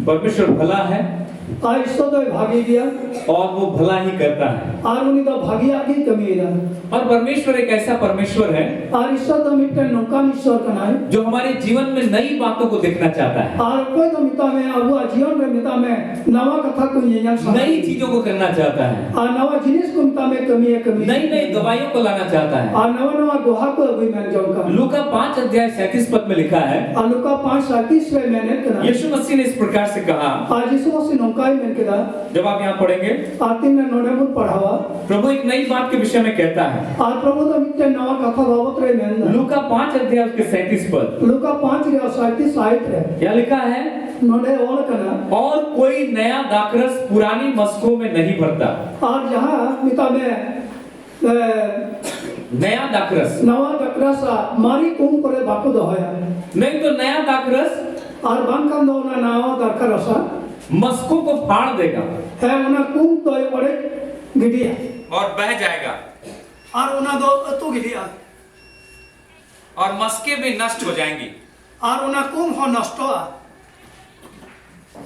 परमेश्वर भला है आ ईश्वर तो भागी दिया और वो भला ही करता है। और उन्हीं तो भागी आगे कमी रहा और परमेश्वर एक ऐसा परमेश्वर है और ईश्वर तो मिट्टे नौका ईश्वर का नाम जो हमारे जीवन में नई बातों को देखना चाहता है, और कोई तो मिता में अब जीवन में मिता में नवा कथा को ये नई चीजों को करना चाहता है, और नवा जिनिस को मिता में कमी है कमी नई नई दवाइयों को लाना चाहता है। और नवा नवा दोहा को अभी मैंने जो का लूका 5 अध्याय 37 पद में लिखा है, और लूका 5:37 में मैंने कहा यीशु मसीह ने इस प्रकार से कहा। आज यीशु मसीह नौका ही मैंने कहा जब आप यहाँ पढ़ेंगे, आती में नोडेमुल पढ़ावा प्रभु एक नई बात के विषय में कहता है। और प्रभु तो मिट्टे नवा कथा बाबत रहे मैंने लूका 5 अध्याय उसके 37 पद, लूका 5:37 आयत है क्या लिखा है? नोडे और कना और कोई नया दाखरस पुरानी मस्कों में नहीं भरता। और जहाँ मिता में नया दाखरस नवा दकरसा मारी कुम करे बाको दोया नहीं तो नया दाखरस और बांकन दो ना नवा दकरसा मस्कों को फाड़ देगा है उना कुम तो पड़े गिडिया और बह जाएगा और उना दो तो गिडिया और मस्कें भी नष्ट हो जाएंगी। और उना कुम हो नष्टो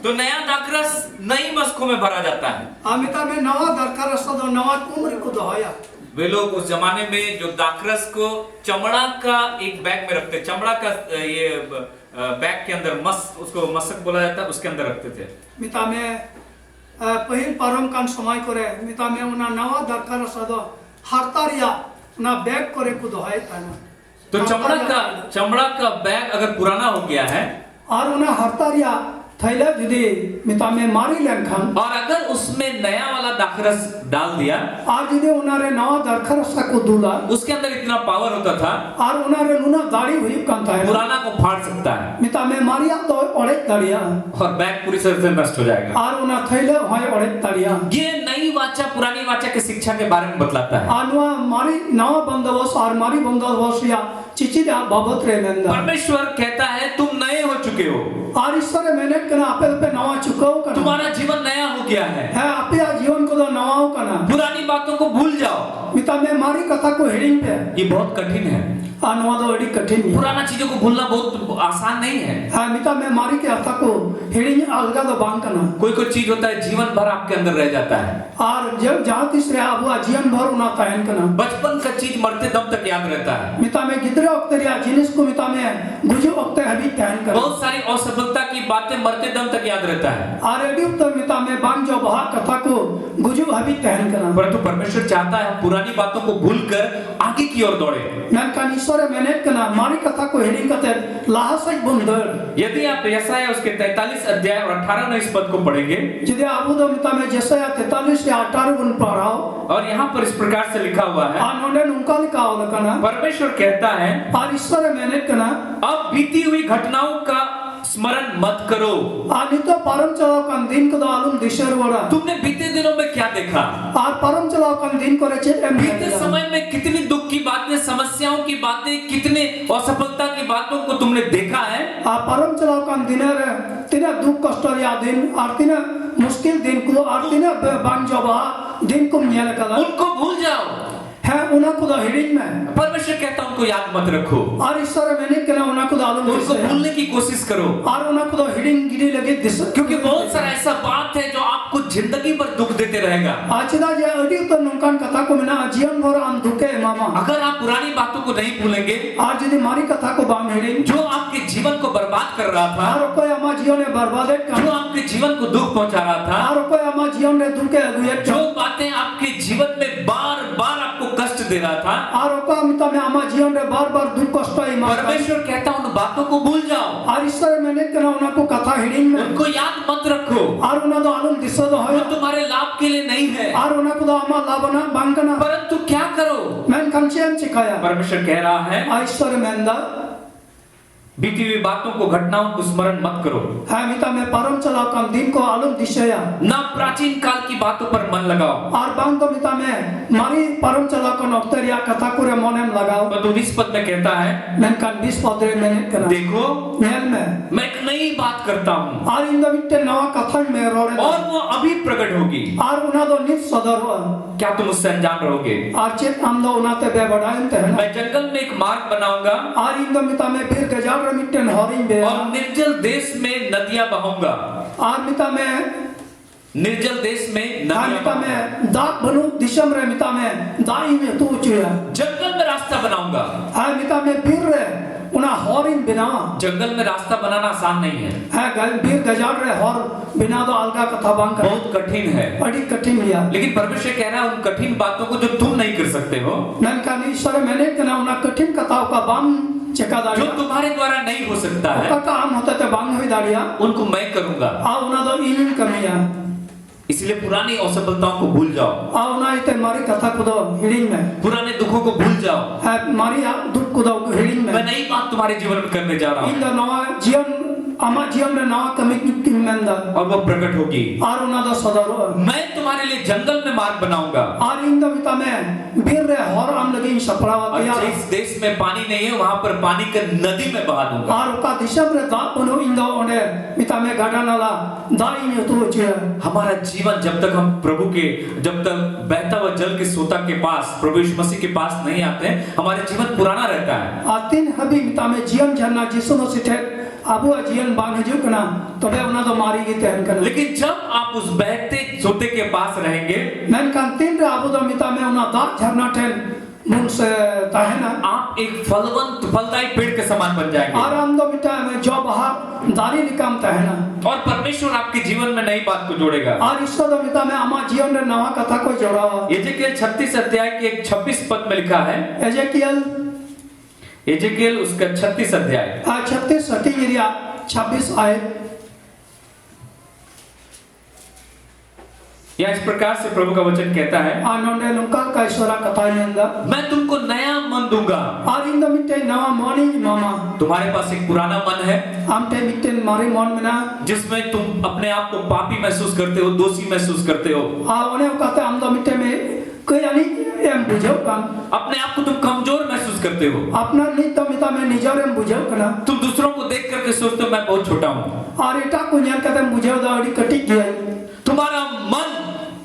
तो नया दाखरस नई मस्कों में भरा जाता है। अमिता में नवा दकरसा दो नवा कुम रे को दोया वे लोग उस जमाने में जो दाखरस को चमड़ा का एक बैग में रखते, चमड़ा का ये बैग के अंदर उसको मस्क बोला जाता है, उसके अंदर रखते थे। मिता में पहिल परम कान समय करे मिता में उना नवा दकरसा दो हरतारिया उना बैग करे को दोया ताना तो चमड़ा का बैग अगर पुराना हो गया है और उना हरतारिया थैला जुदी मिता में मारी लेंखन और अगर उसमें नया वाला दाखरस डाल दिया और जुदी उनारे नवा दरखरसा को दूला उसके अंदर इतना पावर होता था और उनारे लुना गाड़ी हुई कंता है पुराना को फाड़ सकता है मिता में मारिया तो ओड़े तड़िया और बैग पूरी तरह से नष्ट हो जाएगा। और उना थैले होय ओड़े तड़िया ये नई वाचा पुरानी वाचा के शिक्षा के बारे में बतलाता है। आनवा मारी नवा बंदोबस्त और मारी बंदोबस्त या चिचिदा बाबत रे नंदा परमेश्वर कहता है तुम नए हो चुके हो और ईश्वर मैंने कना आपे पे नवा चुकाओ कना तुम्हारा जीवन नया हो गया है आपे जीवन को तो नवाओ कना पुरानी बातों को भूल जाओ। मिता में मारी कथा को हेडिंग पे ये बहुत कठिन है, अनुवाद बड़ी कठिन है। पुराना चीजों को भूलना बहुत आसान नहीं है। हाँ मिता में मारी के अर्थ को हेडिंग अलगा तो बांग करना कोई चीज होता है जीवन भर आपके अंदर रह जाता है और जब जहाँ तीसरे आबुआ जीवन भर उना तयन करना बचपन का चीज मरते दम तक याद रहता है। मिता में गिदरे अक्तरिया जिनिस को मिता में गुजो अक्ते हबी तयन करना बहुत सारी असफलता की बातें मरते दम तक याद रहता है और रेडियो तो मिता में बांग जो बहा कथा को गुजो हबी तयन करना परंतु परमेश्वर चाहता है पुरानी बातों को भूलकर आगे की ओर दौड़े। मैं का ईश्वर मैंने करना मारी कथा को हेडिंग करते लाहसक बंदर यदि आप यशायाह उसके 43 अध्याय और 18-19 पद को पढ़ेंगे यदि आप उधर मिता में जैसे 43 से 18 बन पढ़ाओ और यहाँ पर इस प्रकार से लिखा हुआ है आनोंडे उनका लिखा हो करना परमेश्वर कहता है और ईश्वर मैंने करना अब बीती हुई घटनाओं का स्मरण मत करो। आनी तो परम चलाओ कन दिन को दालुम दिशर वड़ा तुमने बीते दिनों में क्या देखा और परम चलाओ कन दिन करे छे बीते समय में कितनी दुख की बातें, समस्याओं की बातें, कितने असफलता की बातों को तुमने देखा है। आ परम चलाओ कन दिन रे तिना दुख कष्ट या दिन और तिना मुश्किल दिन को और तिना बांग जबा दिन को न्याल कला उनको भूल जाओ है उना को दा हेडिंग में परमेश्वर कहता है उनको याद मत रखो और ईश्वर मैंने कहना उना को दालुम उनको भूलने की कोशिश करो और उना को दा हेडिंग गिरी लगे दिस क्योंकि बहुत सारा ऐसा बात है जो आपको जिंदगी भर दुख देते रहेगा। आचना जे अडी तो नंकान कथा को मिना जीवन भर हम दुखे मामा अगर आप पुरानी बातों को नहीं भूलेंगे आज यदि मारी कथा को बांग हेडिंग जो आपके जीवन को बर्बाद कर रहा था और कोई अमा जीवन में बर्बाद जो आपके जीवन को दुख पहुंचा रहा था और कोई अमा जीवन में दुखे अगुए जो बातें आपके जीवन में बार बार आपको कष्ट दे रहा था और को अमिता में अमा जीवन में बार बार दुख कष्ट आई मार परमेश्वर कहता उन बातों को भूल जाओ और ईश्वर मैंने कहना उना को कथा हेडिंग में उनको याद मत रखो और उना तो आलम दिशा तो है तुम्हारे लाभ के लिए नहीं है और उना को तो अमा लाभना बांगना परंतु क्या करो मैं कंचेम सिखाया परमेश्वर कह रहा है ईश्वर मैंदा बीती हुई बातों को, घटनाओं को स्मरण मत करो। हाँ मिता में परम चलाओ कम दिन को आलम दिशया ना प्राचीन काल की बातों पर मन लगाओ और बांग तो मिता में मारी परम चलाओ कम अक्तरिया कथा को रे मोने में लगाओ। तो 20 पद में कहता है मैं कान 20 पद रे मैंने करा देखो नेल में मैं एक नई बात करता हूँ और इन दबिटे नवा कथा में रोड़े और वो अभी प्रकट होगी और उना दो नित सदर हुआ क्या तुम उससे अनजान रहोगे। और चेत हम दो उना ते बे बढ़ाएं ते मैं जंगल में एक मार्ग बनाऊंगा और इन दो मिता में फिर गजार रे मिट्टन हरिंग बे और निर्जल देश में नदियां बहाऊंगा। आर मिता में निर्जल देश में हाँ नदियां मिता बहाऊंगा। में दाग बनु दिशम रे मिता में दाई में तू चुया जंगल में रास्ता बनाऊंगा। हाँ मिता में बीर रे उना हरिंग बिना जंगल में रास्ता बनाना आसान नहीं है, हाँ बीर गजाल रे हर बिना तो अलगा कथा बांग कर बहुत कठिन है। बड़ी कठिन लिया लेकिन परमेश्वर कह रहा है उन कठिन बातों को जो तुम नहीं कर सकते हो, नन का ईश्वर मैंने कना उना कठिन कथाओं का बांग चका जो दाड़िया तुम्हारे द्वारा नहीं हो सकता है, का काम होता ते बांग हुई दाड़िया उनको मैं करूंगा। आ उना तो इन कमिया इसलिए पुरानी असफलताओं को भूल जाओ, आ उना इते मारी कथा को दो हिडिंग में पुराने दुखों को भूल जाओ। है मारी दुख को दो हिडिंग में मैं नई बात तुम्हारे जीवन में करने जा रहा हूँ इन द नवा जीवन आमा जीवन में नवा कमी की मंदा और वो प्रकट होगी। आर उना द सदरो मैं तुम्हारे लिए जंगल में मार्ग बनाऊंगा, आर इन द मिता में बीर रे हर आम लगी सपड़ा और तैयार जिस देश में पानी नहीं है वहां पर पानी का नदी में बहा दूंगा। आर का दिशम रे दा बनो इन द ओने मिता में गाडा नाला दाई में तो चे हमारा जीवन जब तक हम प्रभु के, जब तक बहता हुआ जल के सोता के पास, प्रभु यीशु मसीह के पास नहीं आते हैं, हमारा जीवन पुराना रहता है। आतिन हबी मिता में जीवन झरना जिसु मसीह अबु जीवन बांग हिजू कना तबे उना तो मारी गी तहन कना लेकिन जब आप उस बहते सोते के पास रहेंगे, नन कान तीन रे अबु द मिता में उना दा झरना ठेन मुन से ताहेना आप एक फलवंत फलदायी पेड़ के समान बन जाएंगे आराम दो मिटा में जो बहा दारी निकाम ताहेना और परमेश्वर आपके जीवन में नई बात को जोड़ेगा। और ईश्वर द मिता में आमा जीवन रे नवा कथा को जोड़ावा एजेकियल 36 अध्याय के 26 पद में लिखा है, एजेकियल उसका 36 अध्याय 36 एरिया 26 आए या इस प्रकार से प्रभु का वचन कहता है, आनंदे नुकाल का ईश्वरा कथा निंदा मैं तुमको नया मन दूंगा। और इन द मिटे नवा मॉनी मामा तुम्हारे पास एक पुराना मन है आमटे मिटे मारे मॉन में ना जिसमें तुम अपने आप को पापी महसूस करते हो, दोषी महसूस करते हो, आ उन्हें कहते हम द मिटे में कोई यानी एम बुझो काम अपने आप को तुम कमजोर महसूस करते हो, अपना नित मिता में निजर एम बुझो कना तुम दूसरों को देख करके सोचते हो मैं बहुत छोटा हूँ, और इटा को न्यान कहते बुझो दा अड़ी कटी गया तुम्हारा मन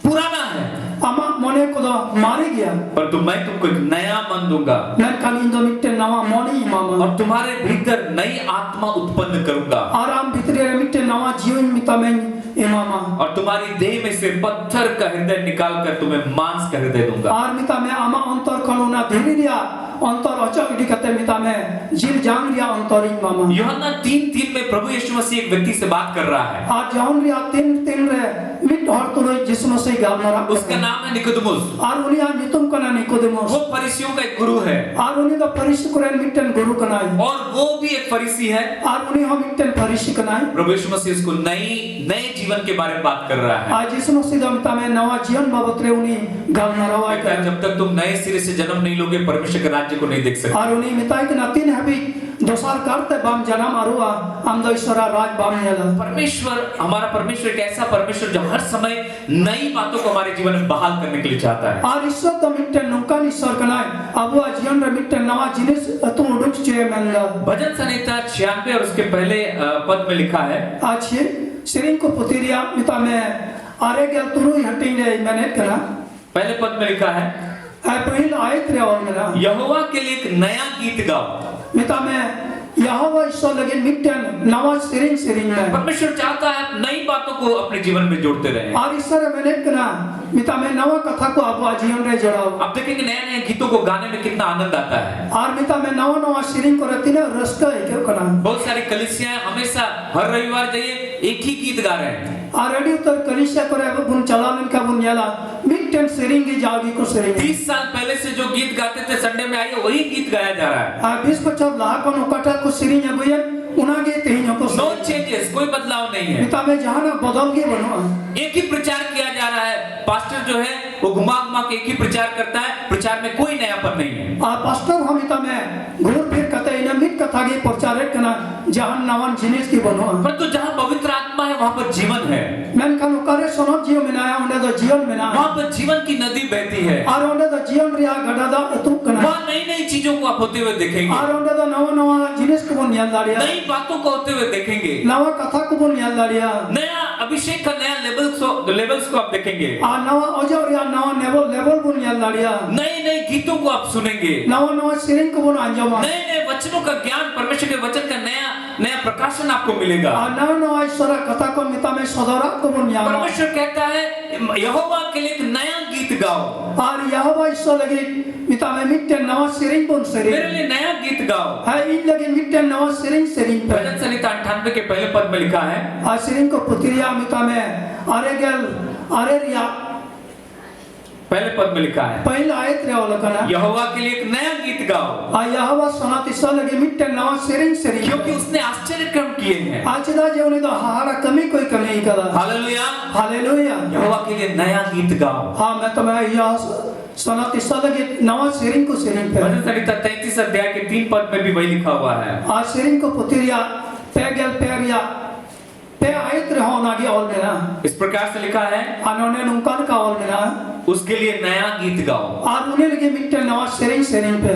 पुराना है, आमा मने को दा मारी गया परंतु मैं तुमको एक नया मन दूंगा नन कान इन द मिटे नवा मॉनी मामा और तुम्हारे भीतर नई आत्मा उत्पन्न करूंगा आराम भीतरे मिटे नवा जीवन मिता में ए मामा और तुम्हारी देह में से पत्थर का हृदय निकाल कर तुम्हें मांस का हृदय दूंगा। और मिता में आमा अंतर कनुना धीरे दिया अंतर अचक इडी कते मिता में जिल जान रिया अंतरिंग मामा यूहन्ना 3:3 में प्रभु यीशु मसीह एक व्यक्ति से बात कर रहा है, और जान रिया तीन रे मिट हर तो यीशु मसीह गामरा उसका नाम है निकोदेमुस। और उनी आ नितुम कना निकोदेमुस वो फरीसियों का एक गुरु है और उनी द फरीसी कुरन मिटन गुरु कनाई और वो भी एक फरीसी है। और उनी हम मिटन फरीसी कनाई प्रभु यीशु मसीह उसको नए जीवन के बारे में बात कर रहा है। आज यीशु मसीह दमता में नवा जीवन बाबत रे उनी गामरा वाई कहता है, जब तक तुम नए सिरे से जन्म नहीं लोगे परमेश्वर के राज्य को नहीं देख सकते। और उनी मिताई के नातिन हबी दोसार करते बाम जन्म अरुआ हम द ईश्वरा राज बाम नेला परमेश्वर, हमारा परमेश्वर एक ऐसा परमेश्वर जो हर समय नई बातों को हमारे जीवन में बहाल करने के लिए चाहता है। और ईश्वर द मिटन नुकान ईश्वर कनाई अबुआ जीवन रे मिटन नवा जिनिस तू उडुक चे मनला भजन संहिता 96 और उसके पहले पद में लिखा है, आज श्री को पुतिरिया मिता में आरे गल तुरु हटिंग रे मैंने कना पहले पद में लिखा है, पहिल आयत रे और मेरा यहोवा के लिए एक नया गीत गाओ। मिता में यहोवा ईश्वर लगे मिटन नवा सिरिंग में परमेश्वर चाहता है आप नई बातों को अपने जीवन में जोड़ते रहें। और ईश्वर मैंने कना मिता में नवा कथा को अब जीवन रे जोड़ाओ। आप देखेंगे नए नए गीतों को गाने में कितना आनंद आता है। और मिता में नवा सिरिंग को रहती ना रस्ता है क्यों कना बहुत सारी कलीसियां हमेशा हर रविवार जाइए एक ही गीत गा रहे हैं। और रेडी उतर कलिशा करे अब बुन चलालन का बुन याला मिटन सिरिंगी जागी को सिरिंग 30 साल पहले से जो गीत गाते थे संडे में आइए वही गीत गाया जा रहा है। 20 को चल ला को कटा को सिरिंग बुयन उनागे तेहियो को नो चेंजेस, कोई बदलाव नहीं है। मिता में जहां ना बदल के बनो एक ही प्रचार किया जा रहा है। पास्टर जो है वो घुमा के एक ही प्रचार करता है, प्रचार में कोई नयापन नहीं है। आ पास्टर हम मिता में घूर फिर कते इन मिट कथा के प्रचार करना जहां नवन जिनिस की बनो परंतु जहां पवित्र आत्मा है वहां पर जीवन है। मन कानु करे सोनो जीव मिनाया उन्हें तो जीवन मिना वहां पर जीवन की नदी बहती है और उन्हें तो जीवन रिया गडादा तू कना वहां नई नई चीजों को आप होते हुए देखेंगे और उन्हें तो नवा जिनिस को बन याद लाड़िया नई बातों को होते हुए देखेंगे, नवा कथा को बन याद लाड़िया नया अभिषेक का नया लेवल्स को आप देखेंगे। nawa ojo ria nawa level bun nyal daria नए नए गीतों को आप सुनेंगे, nawa sering ko bun anjama नए नए वचनों का ज्ञान, परमेश्वर के वचन का नया नया प्रकाशन आपको मिलेगा। nawa ishwara kata ko mitame sodara ko bun nyama परमेश्वर कहता है यहोवा के लिए एक नया गीत गाओ, ar yahwa ishwar lagi mitame mitten nawa sering bun मेरे sering लिए नया गीत गाओ। ha in lagi mitten nawa sering भजन संहिता 98 के पहले पद में लिखा है, a sering ko putiriya mitame areria पहले पद में लिखा है, पहिला ayat रे olakana यहोवा के लिए एक नया गीत गाओ, a yahwa sonati ishwar lagi mitten nawa sering क्योंकि उसने आश्चर्य कर्म किए हैं। achida jeuni do hara kami koi kami kada hallelujah, haleluya यहोवा के लिए नया गीत गाओ। ha मैं तुम्हें यह sonati ishwar lagi nawa sering ko sering pe भजन संहिता 33 अध्याय के 3 पद में भी वही लिखा हुआ है। a sering ko putiriya pegel peria pe ayat re hona gi olmena इस प्रकार से लिखा है, anone nungkan ka olmena उसके लिए नया गीत गाओ। ar une lagi mitten nawa sering pe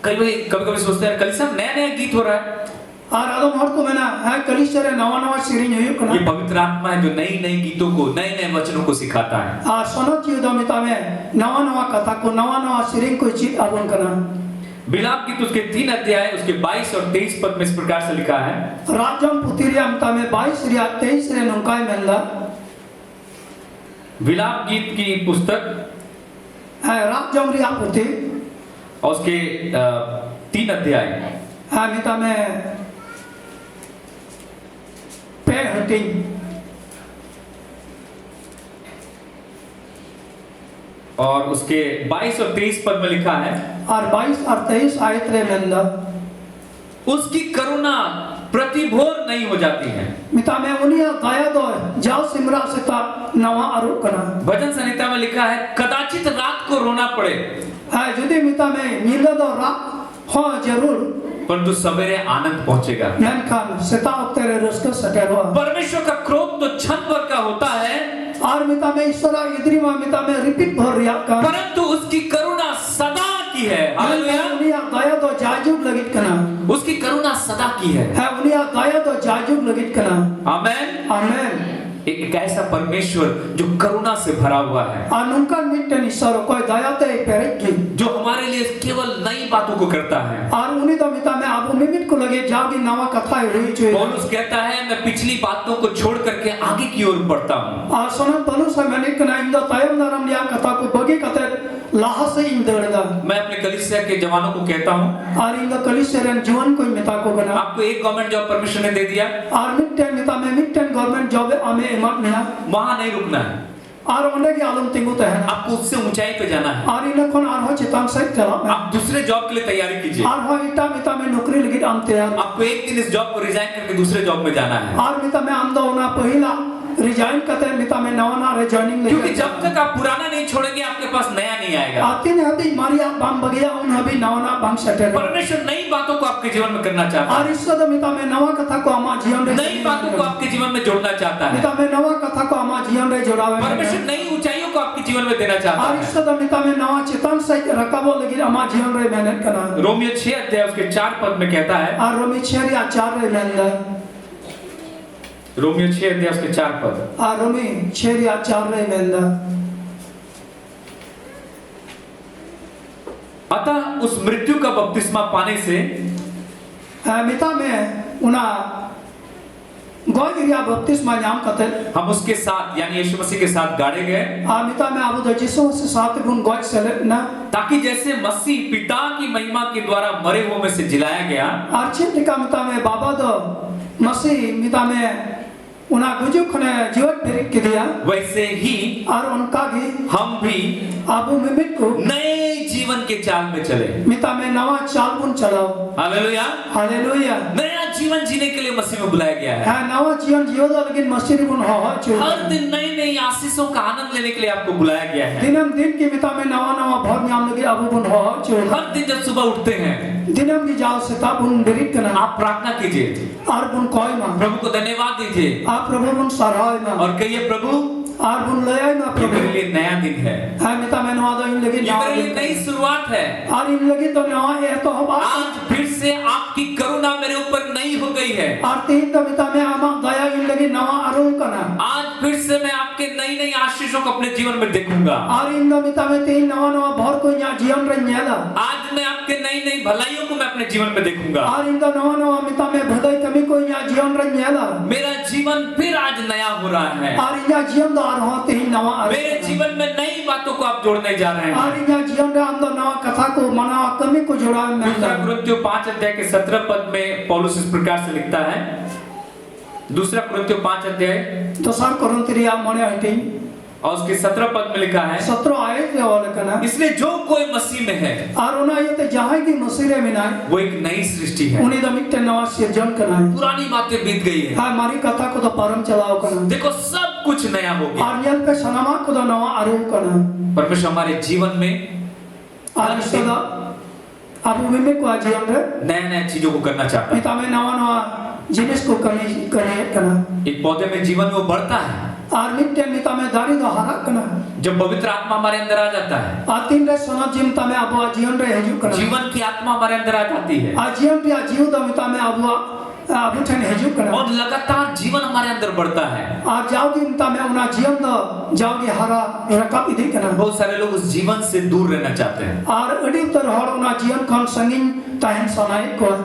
कभी कभी सोचते हैं कलीसिया में नया नया गीत हो रहा है, ar adom hor ko mena ha kalisare nawa sering huyuk ये kana पवित्र आत्मा है जो नई नई गीतों को, नए नए वचनों को सिखाता है। a sonat ji do mitame nawa kata ko nawa sering ko chit abon kana विलाप गीत उसके 3 अध्याय उसके 22 और 23 पद में इस प्रकार से लिखा है, Rajam putiriya mitame 22 ria 23 re nungkai menda विलाप गीत की पुस्तक ha rajam ria puti और उसके 3 अध्याय ha mitame pe hating और उसके 22 और 23 पद में लिखा है, और 22 और 23 आयत रे मेंदा उसकी करुणा प्रतिभोर नहीं हो जाती है। मितामे उनिया दया दो जाओ सिमरा से ता नवा आरोप करना भजन संहिता में लिखा है, कदाचित रात को रोना पड़े है जुदी मितामे नीला दो रा हाँ जरूर परंतु सवेरे आनंद पहुंचेगा। मेनखान सेता तेरे रस्ते सटेरो परमेश्वर का क्रोध तो क्षण भर का होता है, और मितामे ईश्वरा इद्रिमा मितामे रिपीट भर रिया का परंतु उसकी करुणा सदा की है। हालेलुया, उनिया दया दो जाजुब लगित करना उसकी करुणा सदा की है। उनिया दया दो जाजुब लगित करना आमेन। आमेन। एक ऐसा परमेश्वर जो करुणा से भरा हुआ है, अनुकंप मिट्टन ईश्वर कोई दया ते पेरेगी जो हमारे लिए केवल नई बातों को करता है। और उन्हीं तो मिता में आप मिमित को लगे जाओगी नवा कथा हुई चाहिए। पौलुस कहता है मैं पिछली बातों को छोड़ करके आगे की ओर बढ़ता हूँ। और सुनन पौलुस है मैंने कहा इंदा तायम नरम लिया कथा को बगे कथे लाह से इंदरदा। मैं अपने कलीसिया के जवानों को कहता हूँ, और इंदा कलीसिया जीवन को मिता को गना आपको एक गवर्नमेंट जॉब परमिशन ने दे दिया, और मिट्टन मिता में मिट्टन गवर्नमेंट जॉब हमें इमारत में वहां नहीं रुकना है, और उन्हें की आलम तिंगु तो है आपको उससे ऊंचाई पे जाना है। और इन्हें कौन आर हो चितांग से चला आप दूसरे जॉब के लिए तैयारी कीजिए। और हो इटा मिता में नौकरी लगी आम तैयार। आपको एक दिन इस जॉब को रिजाइन करके दूसरे जॉब में जाना है, और मिता में आम दो होना पहिला रिजाइन करते मिता में नवा ना रिजाइनिंग क्योंकि जब तक आप पुराना नहीं छोड़ेंगे आपके पास नया नहीं आएगा। आते ने हबी मारिया बाम बगिया उन हबी नवा ना बाम सेटेल। परमेश्वर नई बातों को आपके जीवन में करना चाहता और है, इसको तो मिता में नवा कथा को आमा जीवन रे नई बातों को आपके जीवन में जोड़ना चाहता है। मिता में नवा कथा को आमा जीवन रे जोड़ावे परमेश्वर नई ऊंचाइयों को आपके जीवन में देना चाहता और है। इसको तो मिता में नवा चितांग से रकाबो लगी आमा जीवन रे मेहनत करना। रोमियो 6 अध्याय उसके 4 पद में कहता है, और रोमी 6 या 4 रे मेहनत रोमियो 6 अध्याय उसके 4 पद, और रोमी 6 या 4 रे मेहनत अतः उस मृत्यु का बपतिस्मा पाने से मिता में उना गोइरिया बपतिस्मा नाम कते हम उसके साथ यानी यीशु मसीह के साथ गाड़े गए, मिता में आबू तो जिसो से साथ गुण गोइ सेले ना ताकि जैसे मसीह पिता की महिमा के द्वारा मरे हुए में से जिलाया गया, और चिंतिका मिता में बाबा दो मसीह मिता में उना गुजु खने जीवन फिर के दिया, वैसे ही और उनका भी हम भी आबू मिमित को नए जीवन के चाल में चले। मिता में नवा चाल बुन चलाओ। Hallelujah, hallelujah. नया जीवन जीने के लिए मसीह में बुलाया गया है। है नवा जीवन जियो दो लेकिन मसीह बुन हो हर दिन नई नई आशीषों का आनंद लेने के लिए आपको बुलाया गया है। दिनम दिन की मिता में नवा नवा भर नाम लगे आबू बुन हो हर दिन जब सुबह उठते हैं दिनम की जाओ से ता बुन डिरिक करना आप प्रार्थना कीजिए और बुन कोई मा प्रभु को धन्यवाद दीजिए आप प्रभु बुन सराय मा और कहिए प्रभु और बुन लय मा ये प्रभु मेरे लिए नया दिन है, मिता में नवा दो इन लगे ये मेरे लिए नई शुरुआत है। और इन लगे तो नवा है तो हम आज फिर से आपकी करुणा मेरे ऊपर नई हो गई है। और तीन तो मिता में आमा दया इन लगे नवा आशीषों को अपने जीवन में देखूंगा। आर इन दो मिता में तीन नवा नवा भर को या जीवन रे नेला आज मैं आपके नई नई भलाइयों को मैं अपने जीवन में देखूंगा। आर इन दो नवा नवा मिता में भदई कमी को या जीवन रे नेला मेरा जीवन फिर आज नया हो रहा है। आर या जीवन दो आर होते ही नवा मेरे जीवन में नई बातों को आप जोड़ने जा रहे हैं। आर या जीवन रे हम दो नवा कथा को मना कमी को जोड़ा में दूसरा कुरिन्थियों 5 अध्याय के 17 पद में पौलुस इस प्रकार से लिखता है। दूसरा कुरिन्थियों 5 अध्याय दोसर कोरिन्थिया मने हटी और उसके 17 पद में लिखा है 17 आयत रे वाला कना इसलिए जो कोई मसीह में है आर उना ये ते जहां की मसीह में ना वो एक नई सृष्टि है। उनी द मिटे नवा सृजन कना पुरानी बातें बीत गई है। हां मारी कथा को तो परम चलाओ कना देखो सब कुछ नया हो गया। आर यल पे सनमा को तो नवा आरो कना परमेश्वर हमारे जीवन में आर सदा अब में को जीवन रे नया नया चीजों को करना चाहता है। मिता में नवा नवा जिनिस को कमी करे कना एक पौधे में जीवन वो बढ़ता है आर मिटे मिता में दारी दो हरा कना जब पवित्र आत्मा हमारे अंदर आ जाता है। आतिन रे सोना जिमता में अब जीवन रे हेजु कना जीवन की आत्मा हमारे अंदर आ जाती है आजीवन पे जीव द मिता में अब ठन हेजु कना और लगातार जीवन हमारे अंदर बढ़ता है। आ जाओगी मिता में उना जीवन द जाओगी हरा रका इदी कना बहुत सारे लोग उस जीवन से दूर रहना चाहते हैं। आर अडी तर हर उना जीवन खन संगिन ताहन सनाई को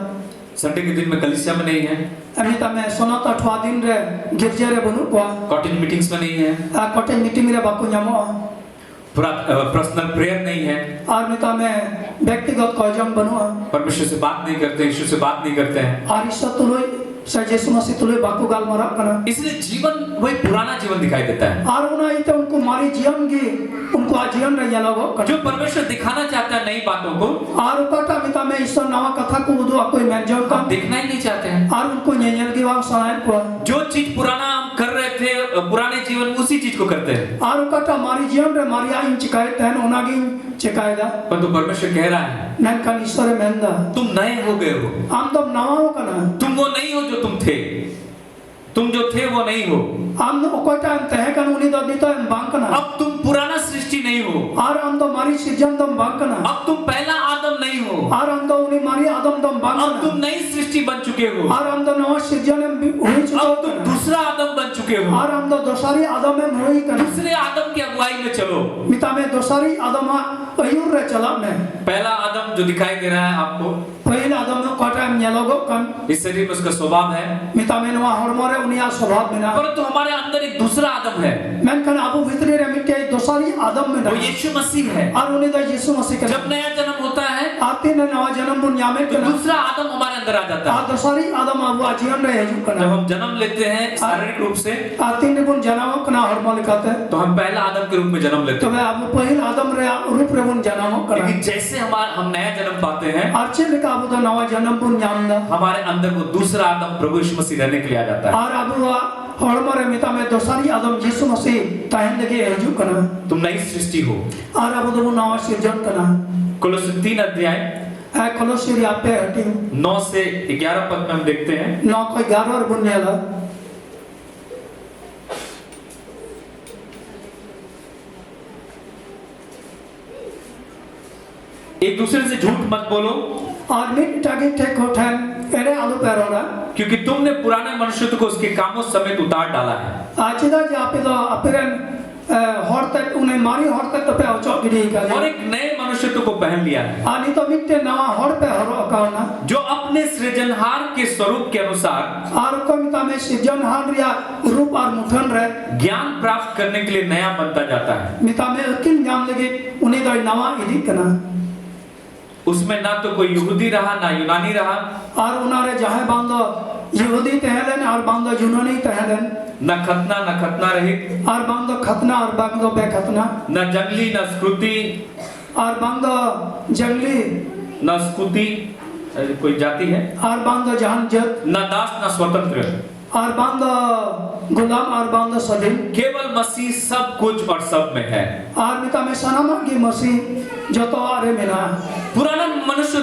संडे के दिन में कलीसिया में नहीं है, अमिता में सोना तो 8 दिन रे गिरजे रे बनु को कॉटिन मीटिंग्स में नहीं है, आ कोटे मीटिंग रे बाकु न्यामो पर्सनल प्रेयर नहीं है, आर मिता में व्यक्तिगत कॉजम बनु परमेश्वर से बात नहीं करते, यीशु से बात नहीं करते हैं। Are Ishwar तुलोई suggestion Masih तुलोई Baku गाल मरा कना इसलिए जीवन वही पुराना जीवन दिखाई देता है। आर उना इते उनको मारी जीवन की उनको आजीवन रे यलागो जो परमेश्वर दिखाना चाहता है नई बातों को आर उकाटा मिता में ईश्वर नवा कथा को उदो कोई मेंजो का देखना ही नहीं चाहते हैं। आर उनको नेयल की वांग सनाय को जो चीज पुराना हम कर रहे थे पुराने जीवन उसी चीज को करते हैं। आर उकाटा मारी जीवन रे मारी आइन चिकायत है उनागी चिकायदा परंतु परमेश्वर कह रहा है नन का ईश्वर मेंदा तुम नए हो गए हो, हम तो नवा हो कना तुम वो नहीं हो जो तुम थे, तुम जो थे वो नहीं हो। हम तो कोटा तह कन उनी दो दितो बांकना अब तुम पुराना सृष्टि नहीं हो, आर हम तो मारी सृजन दम बांकना अब तुम पहला आदम नहीं हो, आर हम तो उनी मारी आदम दम अब बांकना तुम नई सृष्टि बन चुके हो, आर हम तो नवा सृजन में हुई अब चुका तुम दूसरा आदम बन चुके हो। आर हम तो दोसारी आदम में हुई कना दूसरे आदम की अगुवाई में चलो। मिता में दोसारी आदम अयूर रे चला में पहला आदम जो दिखाई दे रहा है आपको पहिल आदम में कोटा में यलोगो कन इस शरीर में उसका स्वभाव है, मिता में नवा हरमरे उनिया स्वभाव बिना परंतु हमारे अंदर एक दूसरा आदम है, मैं कन आबू भीतरी रे मिटे दोसारी आदम में वो यीशु मसीह है। आर उनी द यीशु मसीह का जब नया जन्म होता है आते ने नवा जन्म बुनिया में तो दूसरा आदम हमारे अंदर आ जाता है। दोसारी आदम आबू आजीवन रे हेजु जब कना हम जन्म लेते हैं शारीरिक रूप से आते ने बुन जनामो कना हरमल कहते तो हम पहला आदम के रूप में जन्म लेते तो हैं, मैं आबू पहिल आदम रे रूप रे बुन जनामो कना लेकिन जैसे हम नया जन्म पाते हैं आरचे लेका आबू तो नवा जन्म बुन जामदा हमारे अंदर वो दूसरा आदम प्रभु यीशु मसीह रहने के लिए आ जाता है। आर आबू हरमरे मिता में दोसारी आदम यीशु मसीह ताहन लगे हेजु कना तुम नई सृष्टि हो। आर आबू तो नवा सृजन कना कोलोसी 3 अध्याय है कोलोसी आपे हटी 9 से 11 पद में हम देखते हैं। 9 को 11 और बुनियाला एक दूसरे से झूठ मत बोलो और मिट टागे टेक होठन एरे आलू पेरोड़ा क्योंकि तुमने पुराने मनुष्य को उसके कामों समेत उतार डाला है। आचिदा जे आपे तो अपेरन हर तक उन्हें मारी हर तक तो पे औचो गिरी का और एक नए मनुष्य को पहन लिया है आनी तो मिटे नवा हर पे हरो काना जो अपने सृजनहार के स्वरूप के अनुसार आर को मिता में सृजन हार या रूप और मुठन रे ज्ञान प्राप्त करने के लिए नया बनता जाता है। मिता में अकिल नाम लगे उन्हें तो नवा इदी कना उसमें ना तो कोई यहूदी रहा ना यूनानी रहा, और उनारे जहां बांधो यहूदी तहलन और बांधो यूनानी तहलन न खतना रहित और बांधो खतना और बांधो बेखतना न जंगली न स्कृति और बांधो जंगली न स्कुति कोई जाति है और बांधो जहां जत न दास न स्वतंत्र और बांधो गुलाम और बांधो स्वाधीन केवल मसीह सब कुछ और सब में है। और मिता में सनामा की मसीह जो तो आरे मिला पुराना मनुष्य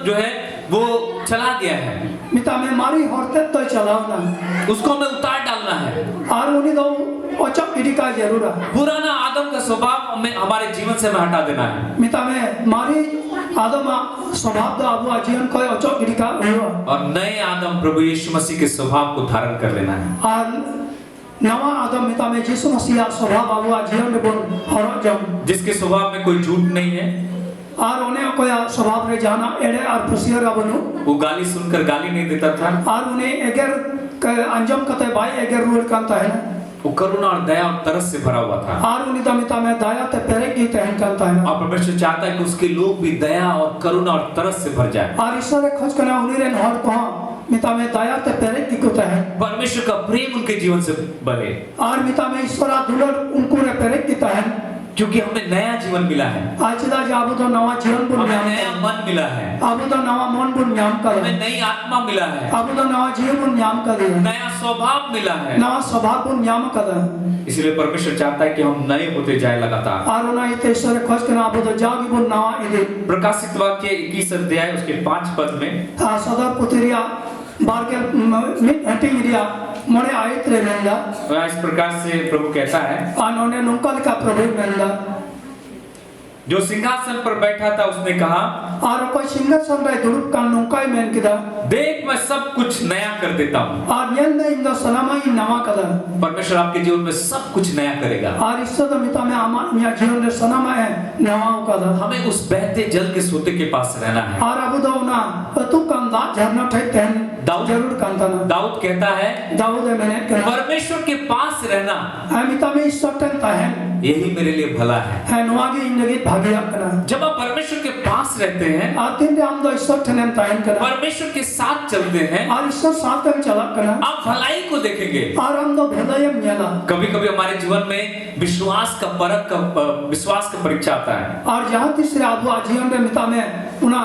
जो है वो चला गया है, मिता में मारी हरते तो चलावना उसको हमें उतार डालना है और उन्हें तो औचक इडी का जरूर है। पुराना आदम का स्वभाव हमें हमारे जीवन से हटा देना है मिता में मारी आदम स्वभाव तो अबू जीवन को औचक इडी का और नए आदम प्रभु यीशु मसीह के स्वभाव को धारण कर लेना है। और नवा आदम मिता में यीशु मसीह स्वभाव आबुआ जीवन बन हरो जम जिसके स्वभाव में कोई झूठ नहीं है। और उन्हें कोई स्वभाव रे जाना एड़े और फुसियर बनु वो गाली सुनकर गाली नहीं देता था। और उन्हें एगर अंजम कते भाई एगर रूल कांता है वो करुणा और दया और तरस से भरा हुआ था। और उन्हीं दमिता में दया ते पेरे की तहन कांता है और परमेश्वर चाहता है कि उसके लोग भी दया और करुणा और तरस से भर जाए। और ईश्वर खोज करना उन्हीं रे हर को मिता में दया ते पेरे की कुता है परमेश्वर का प्रेम उनके जीवन से बहे। और मिता में ईश्वर दुलर उनको रे पेरे की तहन क्योंकि हमें नया जीवन मिला है। आज दा जाबु तो नवा जीवन बुन हमें नया मन मिला है। आबु तो नवा मन बुन न्याम कर हमें नई आत्मा मिला है। आबु तो नवा जीवन बुन न्याम कर नया स्वभाव मिला है। नवा स्वभाव बुन न्याम कर इसलिए परमेश्वर चाहता है कि हम नए होते जाए लगातार। और उन्हें ईश्वर खोज करना आबु तो जागी बुन नवा इदे प्रकाशित वाक्य 21 अध्याय उसके 5 पद में सदा पुत्रिया बारके मिट हटिंगिया मोरे आयत रे मेंदा इस प्रकार से प्रभु कहता है आनोने नुंकल का प्रभु मेंदा जो सिंहासन पर बैठा था उसने कहा और कोई सिंहासन रे दुरुप का नुंकाई मेन किदा देख मैं सब कुछ नया कर देता हूँ। और यंदा इंदा सलामा इन नवा कदा परमेश्वर आपके जीवन में सब कुछ नया करेगा। और इससे तो मिता में आमा या जीवन रे सलामा है नवा कदा हमें उस बहते जल के सोते के पास रहना है। और अब तो ना तू कंदा झरना ठेक तहन दाऊद जरूर कंदा ना दाऊद कहता है दाऊद मैंने कहा परमेश्वर के पास रहना है मिता में इस सटन तहन यही मेरे लिए भला है। नुआगी जिंदगी भागिया कना जब आप परमेश्वर के पास रहते हैं आतिन रे हम तो इस सटन तहन कना परमेश्वर के साथ चलते हैं और ईश्वर साथ में चला कना आप भलाई को देखेंगे। और हम तो हृदय मिला कभी कभी हमारे जीवन में विश्वास का परीक्षा आता है। और जहाँ तीसरे आबू जीवन में मिता में उना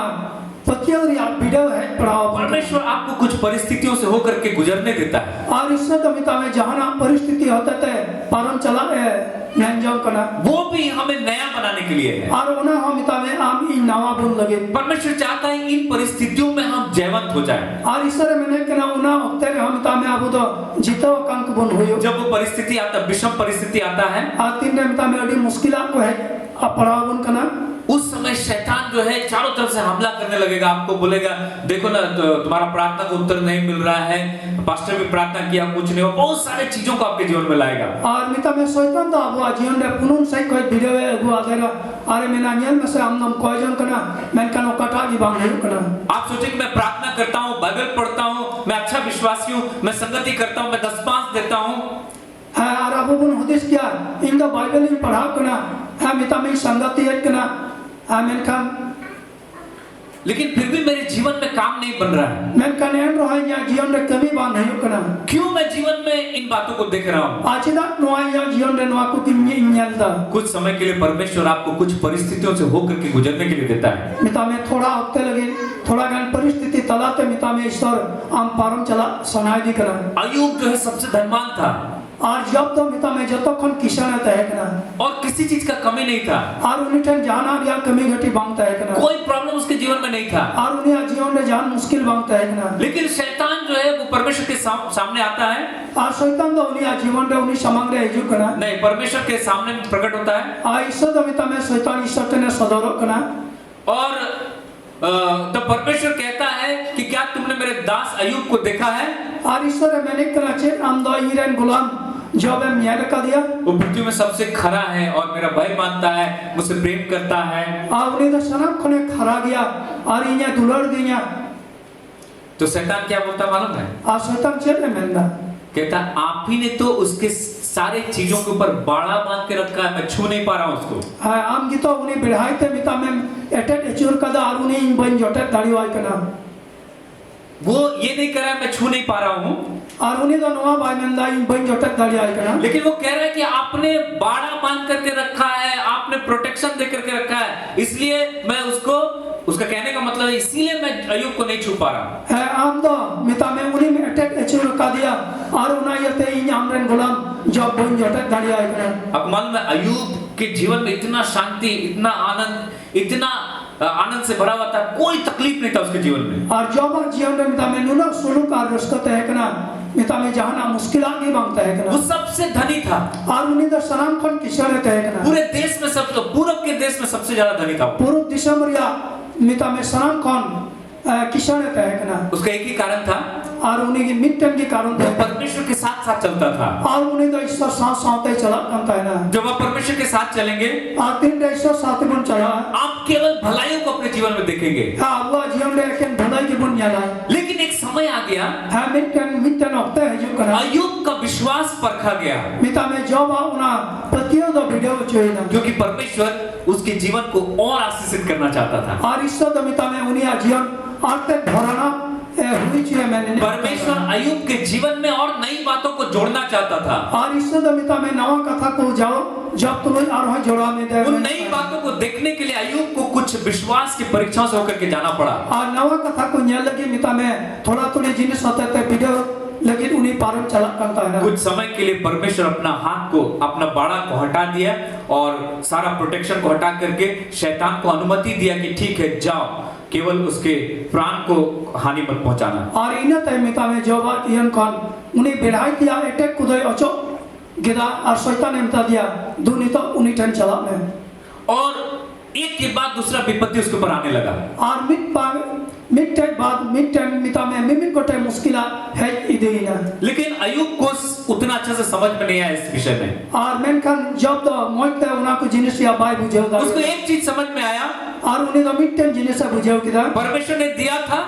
पतियों या वीडियो है पढ़ाओ परमेश्वर आपको कुछ परिस्थितियों से होकर के गुजरने देता है। और इससे तो मिता में जहाँ ना परिस्थिति होते थे परम चला है न्याय करना वो भी हमें नया बनाने के लिए है। और उन्हें हम मिता में आम इन नवा बुन लगे परमेश्वर चाहता है इन परिस्थितियों में हम जयवंत हो जाएं। और ईश्वर मैंने कहना उन्हें होते हम मिता में आबू तो जीतो कंक बुन हुई जब वो परिस्थिति आता विषम परिस्थिति आता है और तीन मिता में अड़ी मुश्किल को है पढ़ाओ बुन करना उस समय शैतान जो है चारों तरफ से हमला करने लगेगा। आपको बोलेगा देखो ना तो तुम्हारा प्रार्थना का उत्तर नहीं मिल रहा है, पास्टर भी प्रार्थना किया कुछ नहीं हो, बहुत सारे चीजों को आपके जीवन में लाएगा। और मिता में शैतान तो अब जीवन में पुनः सही कोई वीडियो है वो आदेगा अरे मैं नानियल में से हम कोई जन करना मैं कनो कटा की बांग नहीं करना। आप सोचे कि मैं प्रार्थना करता हूँ, बाइबल पढ़ता हूँ, मैं अच्छा विश्वासी हूँ, मैं संगति करता हूँ, मैं 10-5 देता हूँ। हाँ और अब उन हदीस क्या इनका बाइबल इन पढ़ाओ करना हाँ मिता में संगति है करना हाँ मैं काम लेकिन फिर भी मेरे जीवन में काम नहीं बन रहा है। मैं कन्यान रहा या जीवन में कभी बांध नहीं करना क्यों मैं जीवन में इन बातों को देख रहा हूँ। आज तक नुआ या जीवन में नुआ को किन्हीं इंजलता कुछ समय के लिए परमेश्वर आपको कुछ परिस्थितियों से होकर के गुजरने के लिए देता है। मिता में थोड़ा हफ्ते लगे थोड़ा गण परिस्थिति तलाते मिता में ईश्वर आम पारम चला सुनाई दी करा। अय्यूब जो है सबसे धनवान था और जब तो मिता में जब तक किसान है ना और किसी चीज का कमी नहीं था और उन्हें जाना या कमी घटी बांगता है ना कोई प्रॉब्लम उसके जीवन में नहीं था और उन्हें जीवन में जान मुश्किल बांगता है ना लेकिन शैतान जो है वो परमेश्वर के सामने आता है और शैतान तो उन्हें जीवन में उन्हें समंग रहे जो करना नहीं परमेश्वर के सामने प्रकट होता है और ईश्वर तो मिता में शैतान ईश्वर ने सदरो करना और तो परमेश्वर कहता है कि क्या तुमने मेरे दास अय्यूब को देखा है। और ईश्वर मैंने कहा छे हम दो ईरान गुलाम जो मैं न्याय का दिया वो पृथ्वी में सबसे खरा है और मेरा भाई मानता है मुझसे प्रेम करता है। और उन्हें तो सनम खोने खरा गया और इन्हें दुलड़ दिया तो शैतान क्या बोलता मालूम है। और शैतान चले मेंदा कहता आप ही ने तो उसके सारे चीजों के ऊपर बाड़ा बांध के रखा है, मैं छू नहीं पा रहा हूँ उसको। हाँ आम गीतो उन्हें बढ़ाई थे मिता में एटेट एचूर कदा और उन्हें इन बन जोटेट दाढ़ी वाई करना वो ये नहीं कर रहा है मैं छू नहीं पा रहा हूँ और उन्हें तो नवा भाई नंदा इन बन जोटेट दाढ़ी वाई करना लेकिन वो कह रहा है कि आपने बाड़ा बांध करके रखा है, आपने प्रोटेक्शन दे करके रखा है, इसलिए मैं उसका कहने का मतलब है इसीलिए मैं अय्यूब को नहीं छू पा रहा है। आम तो मिता में उन्हीं में एटेट एचूर का दिया और उन्हें ये थे इन आमरन गुलाम जो बन जोटेट दाढ़ी वाई करना। अब मालूम है अय्यूब के जीवन में इतना शांति इतना आनंद से भरा हुआ था, कोई तकलीफ नहीं था उसके जीवन में। और जब जीवन में मिता में नुना सुनु का रस्ता है करना मिता में जहां ना मुश्किल आगे मांगता है करना वो सबसे धनी था और उन्हीं तो सलाम खन किसान है करना पूरे देश में पूरब के देश में सबसे ज्यादा धनी था। पूर्व दिसंबर या मिता में सलाम खन किसान तय करना उसका एक ही कारण था, और उन्हें मिट्टन के कारण वो परमेश्वर के साथ साथ चलता था। और उन्हें तो ईश्वर साथ साथ चला करता है ना। जब आप परमेश्वर के साथ चलेंगे, और तीन ईश्वर साथ में चला, आप केवल भलाइयों को अपने जीवन में देखेंगे। हाँ वो जीवन में क्या भलाई की बुनियाद है। लेकिन एक समय आ गया, हाँ मिट्टन होता है जो करना। अय्यूब का विश्वास परखा गया, मिता में जॉब उना प्रतियों तो वीडियो चाहिए ना, क्योंकि परमेश्वर उसके जीवन को और आशीषित करना चाहता था। और ईश्वर तो मिता में उन्हें जीवन आर्थिक भराना हुई चाहिए मैंने। परमेश्वर अय्यूब के जीवन में और नई बातों को जोड़ना चाहता था। और ईश्वर तो मिता में नवा कथा को जाओ जब तुम और जोड़ा में दे। उन नई बातों को देखने के लिए अय्यूब को कुछ विश्वास की परीक्षाओं से होकर के जाना पड़ा। और नवा कथा को न्याय लगी मिता में थोड़ा थोड़ी जिनिस होते थे वीडियो लेकिन उन्हें पारम चला करता है ना। कुछ समय के लिए परमेश्वर अपना हाथ को, अपना बाड़ा को हटा दिया और सारा प्रोटेक्शन को हटा करके शैतान को अनुमति दिया कि ठीक है जाओ, केवल उसके प्राण को हानि मत पहुंचाना। और इन तयमिता में जो बात यन कौन उन्हें बिढ़ाई दिया अटैक कुदय अचो गिरा और शैतान ने बता दिया दुनी तो उन्हीं टन चला में। और एक के बाद दूसरा विपत्ति उसके ऊपर आने लगा। और मिट बाद मिता में मिमिन को टाइम मुश्किल है इधर ना। लेकिन अय्यूब को उतना अच्छा से समझ में नहीं आया इस विषय में। और मैंने कहा जब तो मोइते उना को जिनिस या बाय बुझेगा उसको एक चीज समझ में आया, और उन्हें तो मिट्टन जिनिस बुझेगा किधर परमेश्वर ने दिया था,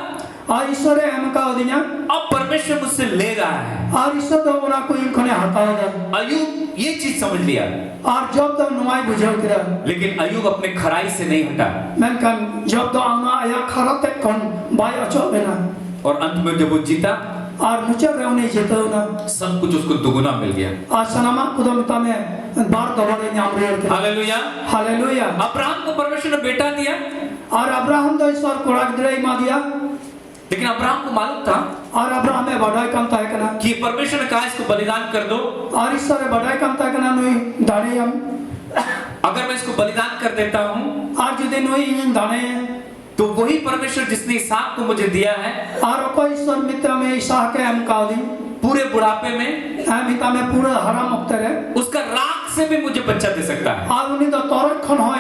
और ईश्वर है हम का दिया, अब परमेश्वर मुझसे ले रहा है। और ईश्वर तो उना को इनखने हटाएगा। अय्यूब ये चीज समझ लिया, और जब तो नुमाई बुझेगा किधर। लेकिन अय्यूब अपने खराई से नहीं हटा। मैंने कहा जब तो आना आया खरा तक कौन बाय अचो बिना। और अंत में जब वो जीता, और मुझे रहने जीता ना, सब कुछ उसको दुगुना मिल गया। आज सनामा कुदमता में बार दबाने नाम रे के। हालेलुया। हालेलुया। अब्राहम को परमेश्वर ने बेटा दिया, और अब्राहम तो ईश्वर को राग दिलाई मा दिया, लेकिन अब्राहम को मालूम था और अब्राहम में बढ़ाई कम था करना कि परमेश्वर ने कहा इसको बलिदान कर दो, और ईश्वर ने बढ़ाई कम था करना नुई दाने हम अगर मैं इसको बलिदान कर देता हूँ आज जो दिन नुई इन दाने तो वही परमेश्वर जिसने इसहाक को मुझे दिया है, और कोई ईश्वर मित्र में ईसाक के हम का दी पूरे बुढ़ापे में मिता में पूरा हरा मुक्तर है, उसका राख से भी मुझे बच्चा दे सकता है। और उन्हें तो तौरत खन हो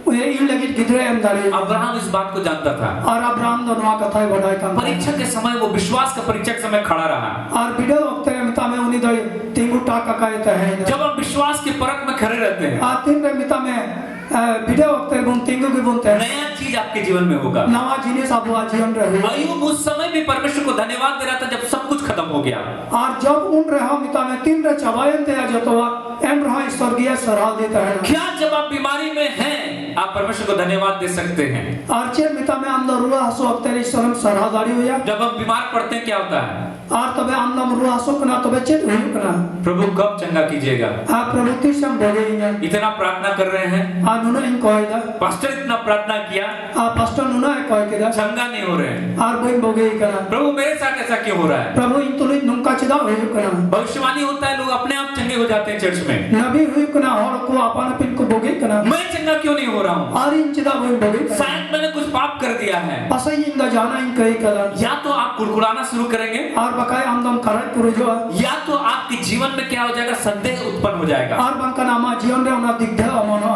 इन लगी गिदरे हम दाने। अब्राहम इस बात को जानता था, और अब्राहम दोनों कथा है बढ़ाई कम। परीक्षा के समय वो विश्वास का परीक्षा के समय खड़ा रहा। और वीडियो वक्त मिता में उन्हें दो तीन टाका का है। जब आप विश्वास के परख में खड़े रहते हैं, तीन मिता में वीडियो वक्त बुन तीनों की बुनते हैं, नया चीज आपके जीवन में होगा। नवा जिनिस आप जीवन रहे। अय्यूब उस समय भी परमेश्वर को धन्यवाद दे रहा था जब सब कुछ खत्म हो गया। और जब उन रहा मिता में तीन रे चबायन ते जो तो एम रहा स्वर्गीय सराह देता है। क्या जब आप बीमारी में हैं आप परमेश्वर को धन्यवाद दे सकते हैं? और चेर मिता में अंदर रुआ हसो अक्तेरी स्वरम सराहदारी हुआ। जब आप बीमार पड़ते हैं क्या होता है? और तबे अंदर रुआ हसो कना तबे चेत हुई कना प्रभु कब चंगा कीजिएगा? आप प्रभु तिसम बोलेंगे। इतना प्रार्थना कर रहे हैं, आ नुनो इन कोयदा पास्टर इतना प्रार्थना किया, आ पास्टर नुनो है कोय केदा चंगा नहीं हो रहे हैं। और बोई बोगे कना प्रभु मेरे साथ ऐसा क्यों हो रहा है? प्रभु इन तुलि नुका चिदा हुई कना। भविष्यवाणी होता है, लोग अपने आप चंगे हो जाते हैं चर्च में। नबी हुई कना और को अपन पिन को बोगे कना मैं चंगा क्यों नहीं हो रहा हूँ? और इन चिदा बोई बोगे कना शायद मैंने कुछ पाप कर दिया है। असई इन जाना इन कई कदा या तो आप कुड़कुड़ाना शुरू करेंगे, और बकाय आमदम करत पुरुजो या तो आपके जीवन में क्या हो जाएगा, संदेह उत्पन्न हो जाएगा। और बंका नामा जीवन रे उना दिग्ध अमनो।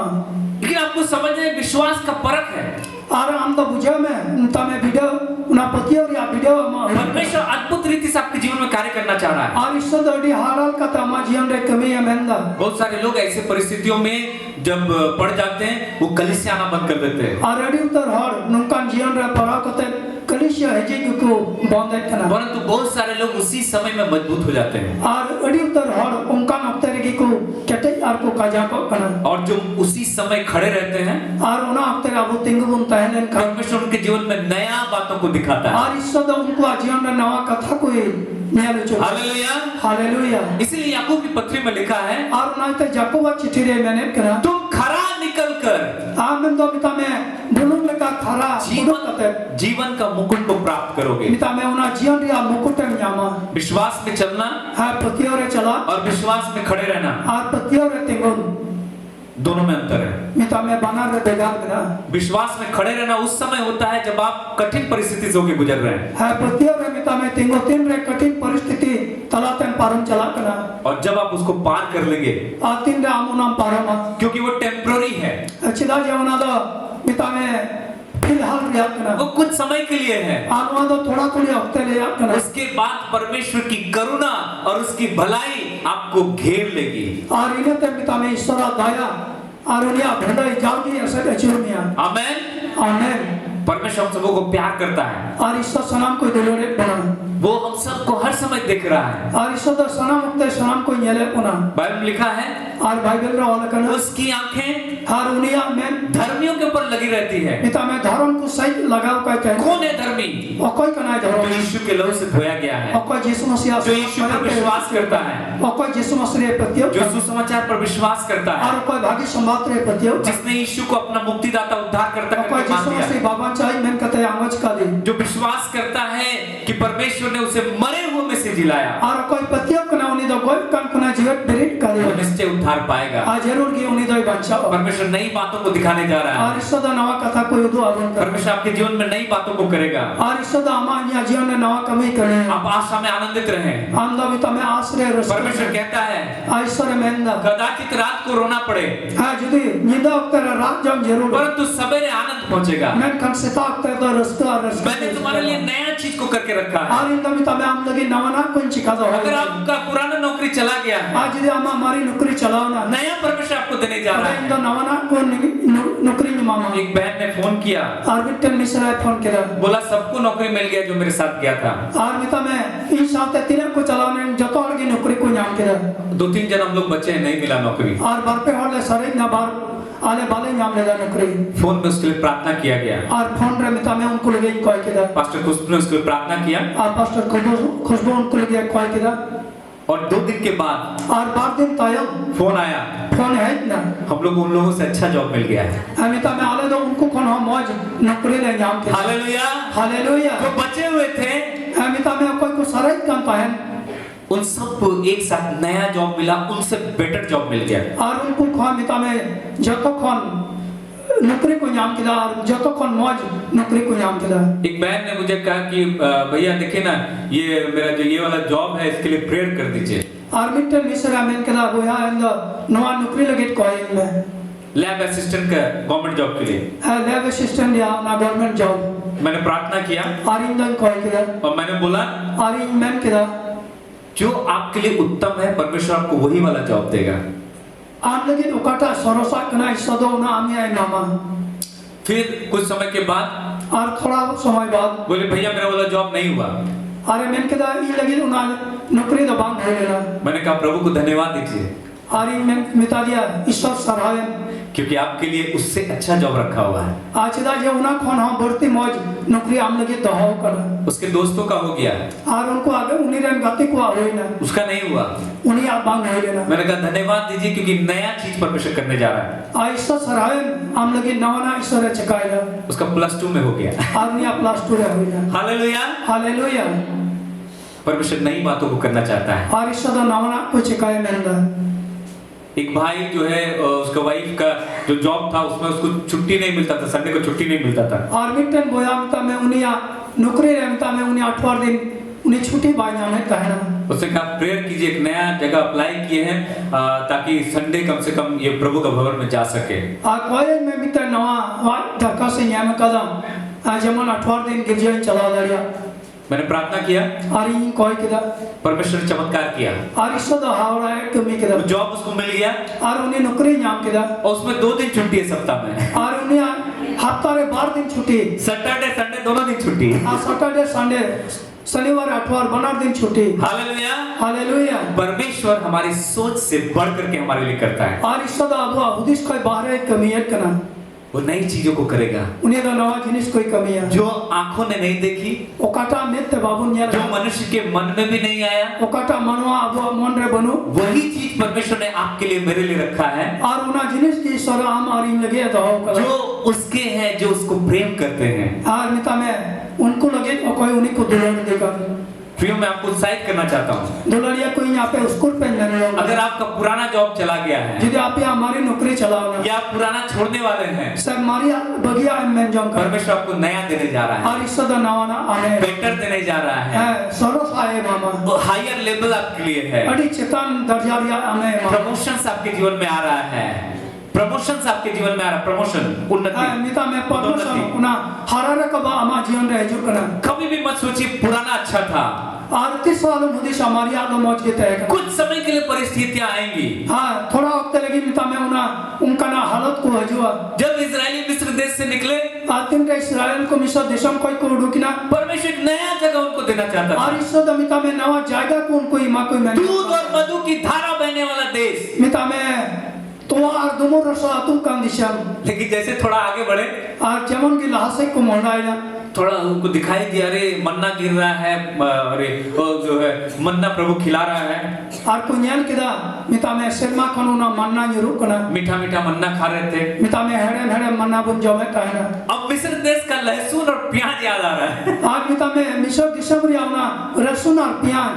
लेकिन आपको समझना है विश्वास का परख है। और हम तो बुझे में तमे वीडियो उना पतियो या वीडियो परमेश्वर अद्भुत रीति से आपके जीवन में कार्य करना चाह रहा है। और ईश्वर दड़ी हारल का तमा जीवन रे कमी है मेंदा। बहुत सारे लोग ऐसे परिस्थितियों में जब पड़ जाते हैं वो कलीसिया आना बंद कर देते हैं। और अड़ी उतर हर नुकान जीवन रे परा कते कलीसिया है जी को बंद करना। परंतु बहुत सारे लोग उसी समय में मजबूत हो जाते हैं। और अड़ी उतर हर उनका नक्तर की को कटे और को काजा को कना। और जो उसी समय खड़े रहते हैं और उना अक्तर अब तिंग बुनता है ने परमेश्वर उनके जीवन में नया बातों को दिखाता है। और ईश्वर उनको जीवन में नवा कथा को न्याय चो। Hallelujah hallelujah. इसलिए याकूब की पत्री में लिखा है, और ना तो याकूब चिट्ठी रे मैंने करा तुम खरा निकलकर आमन तो मिता में बुलुम लगा खरा जीवन का मुकुट को प्राप्त करोगे। मिता में उना जीवन रे मुकुट में जामा विश्वास में चलना है प्रतियो रे चला और विश्वास में खड़े रहना, और प्रतियो रे तिंगुन दोनों में अंतर है। मिता में बना रे बेगार बना विश्वास में खड़े रहना उस समय होता है जब आप कठिन परिस्थिति से होकर गुजर रहे हैं। है प्रतियो रे मिता में तिंगो तीन रे कठिन परिस्थिति तलातन पारम चला कना। और जब आप उसको पार कर लेंगे, आ तीन रे आमुनाम पारम क्योंकि वो टेम्पररी है। अच्छी दा जवना दा मिता में फिलहाल रियाद कना वो कुछ समय के लिए है। आनवा दो थोड़ा थोड़ी हफ्ते ले याद कना उसके बाद परमेश्वर की करुणा और उसकी भलाई आपको घेर लेगी। और इन्हें ते मिता में ईश्वर दया और उन्हें भलाई जाओगी ऐसे अचूमिया आमेन। आमेन। परमेश्वर हम सबों को प्यार करता है और ईश्वर सनाम को दिलोरे बना वो हम सबको हर समय देख रहा है। और ईश्वर सनाम उठते सनाम को येले पुना बाइबल में लिखा है और बाइबल रे वाला कना उसकी आंखें और उन्हें में धर्मियों के ऊपर लगी रहती है। मिता में धर्म को सही लगाओ का कहे कौन है धर्मी? और कोई कना जो धर्म यीशु के लहू से धोया गया है, और कोई यीशु मसीह जो यीशु पर विश्वास करता है, और कोई यीशु मसीह प्रति जो सुसमाचार पर विश्वास करता है, और कोई भागी संवाद रे प्रति जिसने यीशु को अपना मुक्तिदाता उद्धारकर्ता और कोई करके मान यीशु लिया, मसीह बाबा चाहिए मैं कहते आवाज का दे जो विश्वास करता है कि परमेश्वर ने उसे मरे हुए में से जिलाया, और कोई पतियों को ना उन्हें दो कोई कन को ना जीवित बिरिट करे वो निश्चय उद्धार पाएगा। आज जरूर की उन्हें दो बचाओ परमेश्वर नई बातों को दिखाने जा रहा और है। ईश्वर नवा कथा को युद्ध आगमन कर परमेश्वर आपके जीवन में नई बातों को करेगा। और ईश्वर हमारे जीवन में नवा कमी करे आप आशा में आनंदित रहें। आमदा भी तमें आश्रय रस परमेश्वर कहता है ईश्वर मेंदा कदाचित रात को रोना पड़े हां जुदी निंदा उतर रात जम जरूर परंतु सवेरे आनंद पहुंचेगा। मैं कन सेता उतर तो रस्ता रस मैंने तुम्हारे लिए नया चीज को करके रखा है। और इंदा भी तमें आम लगी नवा ना कुछ सिखा दो अगर आपका पुराना नौकरी चला गया है, आज यदि हम हमारी नौकरी चलाओ ना नया परमेश्वर आपको देने जा रहा है। इंदा नवा ना को नौकरी में मामा एक बहन ने फोन किया, और बिट्टन मिश्रा फोन किया बोला सबको नौकरी मिल गया जो मेरे साथ गया था। और मिता में इन साथ तीन को चलाने जतो लगी नौकरी को नाम किया 2-3 जन हम लोग बच्चे हैं, नहीं मिला नौकरी। और बार पे होले सारे ना बार आले बाले नाम लेगा नौकरी फोन में उसके लिए प्रार्थना किया गया। और फोन रे मिता में उनको लगे कोई किया पास्टर खुशबू ने उसके लिए प्रार्थना किया और पास्टर खुशबू उनको लगे कोई किया और 2 दिन के बाद और 12 दिन तायो फोन आया, फोन है ना हम लोग उन लोगों से अच्छा जॉब मिल गया है। अमिता में आले दो उनको कौन हम मौज नौकरी ले नाम के हालेलुया। हालेलुया जो बचे हुए थे अमिता में कोई को सारे काम पाए उन सबको एक साथ नया जॉब मिला, उनसे बेटर जॉब मिल गया। और उनको खा मिता में जतो खन नौकरी को नाम किया और जतो खन मौज नौकरी को नाम किया। एक बहन ने मुझे कहा कि भैया देखिए ना ये मेरा जो ये वाला जॉब है इसके लिए प्रेयर कर दीजिए। और मिट्टन मिश्रा में कदा बोया इंदा नवा नौकरी लगे कोई में लैब असिस्टेंट का गवर्नमेंट जॉब के लिए लैब असिस्टेंट या ना गवर्नमेंट जॉब मैंने प्रार्थना किया और इंदा कोई किया और मैंने बोला और इन मैन किया जो आपके लिए उत्तम है परमेश्वर आपको वही वाला जॉब देगा। आम लगे उकाटा सरोसा कना सदो ना आमी आई नामा। फिर कुछ समय के बाद और थोड़ा समय बाद बोले भैया मेरा वाला जॉब नहीं हुआ। अरे मैंने कहा ये लगी उना नौकरी तो बंद हो लेना। मैंने कहा प्रभु को धन्यवाद दीजिए और इन मैं मिटा दिया ईश्वर सराहे क्योंकि आपके लिए उससे अच्छा जॉब रखा हुआ है। आज दा जो उना खोन हम बढ़ती मौज नौकरी आम लगे तो हो कर उसके दोस्तों का हो गया और उनको आगे उन्हीं रंग गति को होई ना उसका नहीं हुआ। उन्हीं आप बंद हो लेना। मैंने कहा धन्यवाद दीजिए क्योंकि नया चीज परमेश्वर करने जा रहा है। ईश्वर सराहे आम लगे नवा ईश्वर चकाएगा उसका +2 में हो गया। और उन्हीं प्लस 2 हो गया। हालेलुया। हालेलुया। परमेश्वर नई बातों को करना चाहता है। और ईश्वर नवा को चकाए मेंदा एक भाई जो है उसका वाइफ का जो जॉब था उसमें उसको छुट्टी नहीं मिलता था, संडे को छुट्टी नहीं मिलता था। और मिटन बोया मिता में उन्हीं नौकरी रहता में उन्हीं 8 दिन उन्हें छुट्टी बाय जाने कहना। उसने कहा प्रेयर कीजिए, एक नया जगह अप्लाई किए हैं ताकि संडे कम से कम ये प्रभु का भवन में जा सके। और कॉलेज में मिता नवा ढाका से यहाँ में कदम आज जमन 8 दिन गिरजा चला दरिया। मैंने प्रार्थना किया और इन कोई किदा परमेश्वर ने चमत्कार किया और ईश्वर दा हावड़ा है कमी किदा जॉब उसको मिल गया और उन्हें नौकरी नाम किदा और उसमें 2 दिन छुट्टी है सप्ताह में और उन्हें हफ्ता रे 12 दिन छुट्टी सैटरडे संडे दोनों दिन छुट्टी और सैटरडे संडे शनिवार आठवार 12 दिन छुट्टी। हालेलुया। हालेलुया। परमेश्वर हमारी सोच से बढ़ करके हमारे लिए करता है और ईश्वर दा अबुआ उदिस कोई बाहर कमियत करना वो नई चीजों को करेगा उन्हें तो नवा जिनिस कोई कमी है जो आंखों ने नहीं देखी, ओकाटा मित्य बाबुन यार जो मनुष्य के मन में भी नहीं आया, ओकाटा मनवा अबुआ मन रे बनो वही चीज परमेश्वर ने आपके लिए मेरे लिए रखा है और उना जिनिस की ईश्वर आम और इन लगे तो हो कर जो उसके हैं, जो उसको प्रेम करते हैं। और मिता में उनको लगे और कोई उन्हीं को दुल्हन देगा। फिर मैं आपको उत्साहित करना चाहता हूँ दुल्हनिया कोई यहाँ पे स्कूल पे जाने लगा। अगर आपका पुराना जॉब चला गया है यदि आप यहाँ हमारी नौकरी चलाओ ना या आप पुराना छोड़ने वाले हैं, सर हमारी बगिया में जॉब कर परमेश्वर आपको नया देने जा रहा है, और ईश्वर दा नवा ना आने बेटर देने जा रहा है, सरोस आए मामा वो हायर लेवल आपके लिए है, अड़ी चेतन दर्जा आने मामा प्रमोशंस आपके जीवन में आ रहा है, प्रमोशन आपके जीवन में आ रहा, प्रमोशन, उन्नति, मिता में परमेश्वर उना हरारे कबा आमा जीवन रे हिजुक कना कभी भी मत सोचिए पुराना अच्छा था। आरती सालों मुदी समारी आदम मौज के तय कुछ समय के लिए परिस्थितियां आएंगी। हाँ थोड़ा वक्त लगी मिता में उना उनका ना हालत को हजुआ जब इजरायली मिस्र देश से निकले, आतिन रे इस्राएल को मिस्र देशम कोई को उड़ुकिना परमेश्वर एक नया जगह उनको देना चाहता था। और इस मिता में नवा जायगा को उनको इमा कोई मैं दूध और मधु की धारा बहने वाला देश। मिता में तो और दुमो रसा तुम कां दिशा लेकिन जैसे थोड़ा आगे बढ़े, और जमन की लहासे को मोड़ाएगा थोड़ा उनको दिखाई दिया, अरे मन्ना गिर रहा है, अरे वो जो है मन्ना प्रभु खिला रहा है। और को न्यान किदा मिता में शर्मा कानूना मन्ना युरू कना मीठा मीठा मन्ना खा रहे थे। मिता में हेड़े हेड़े मन्ना बुन जमे कहना अब मिस्र देश का लहसुन और प्याज याद आ रहा है। आज मिता में मिस्र दिसंबर आना लहसुन और प्याज।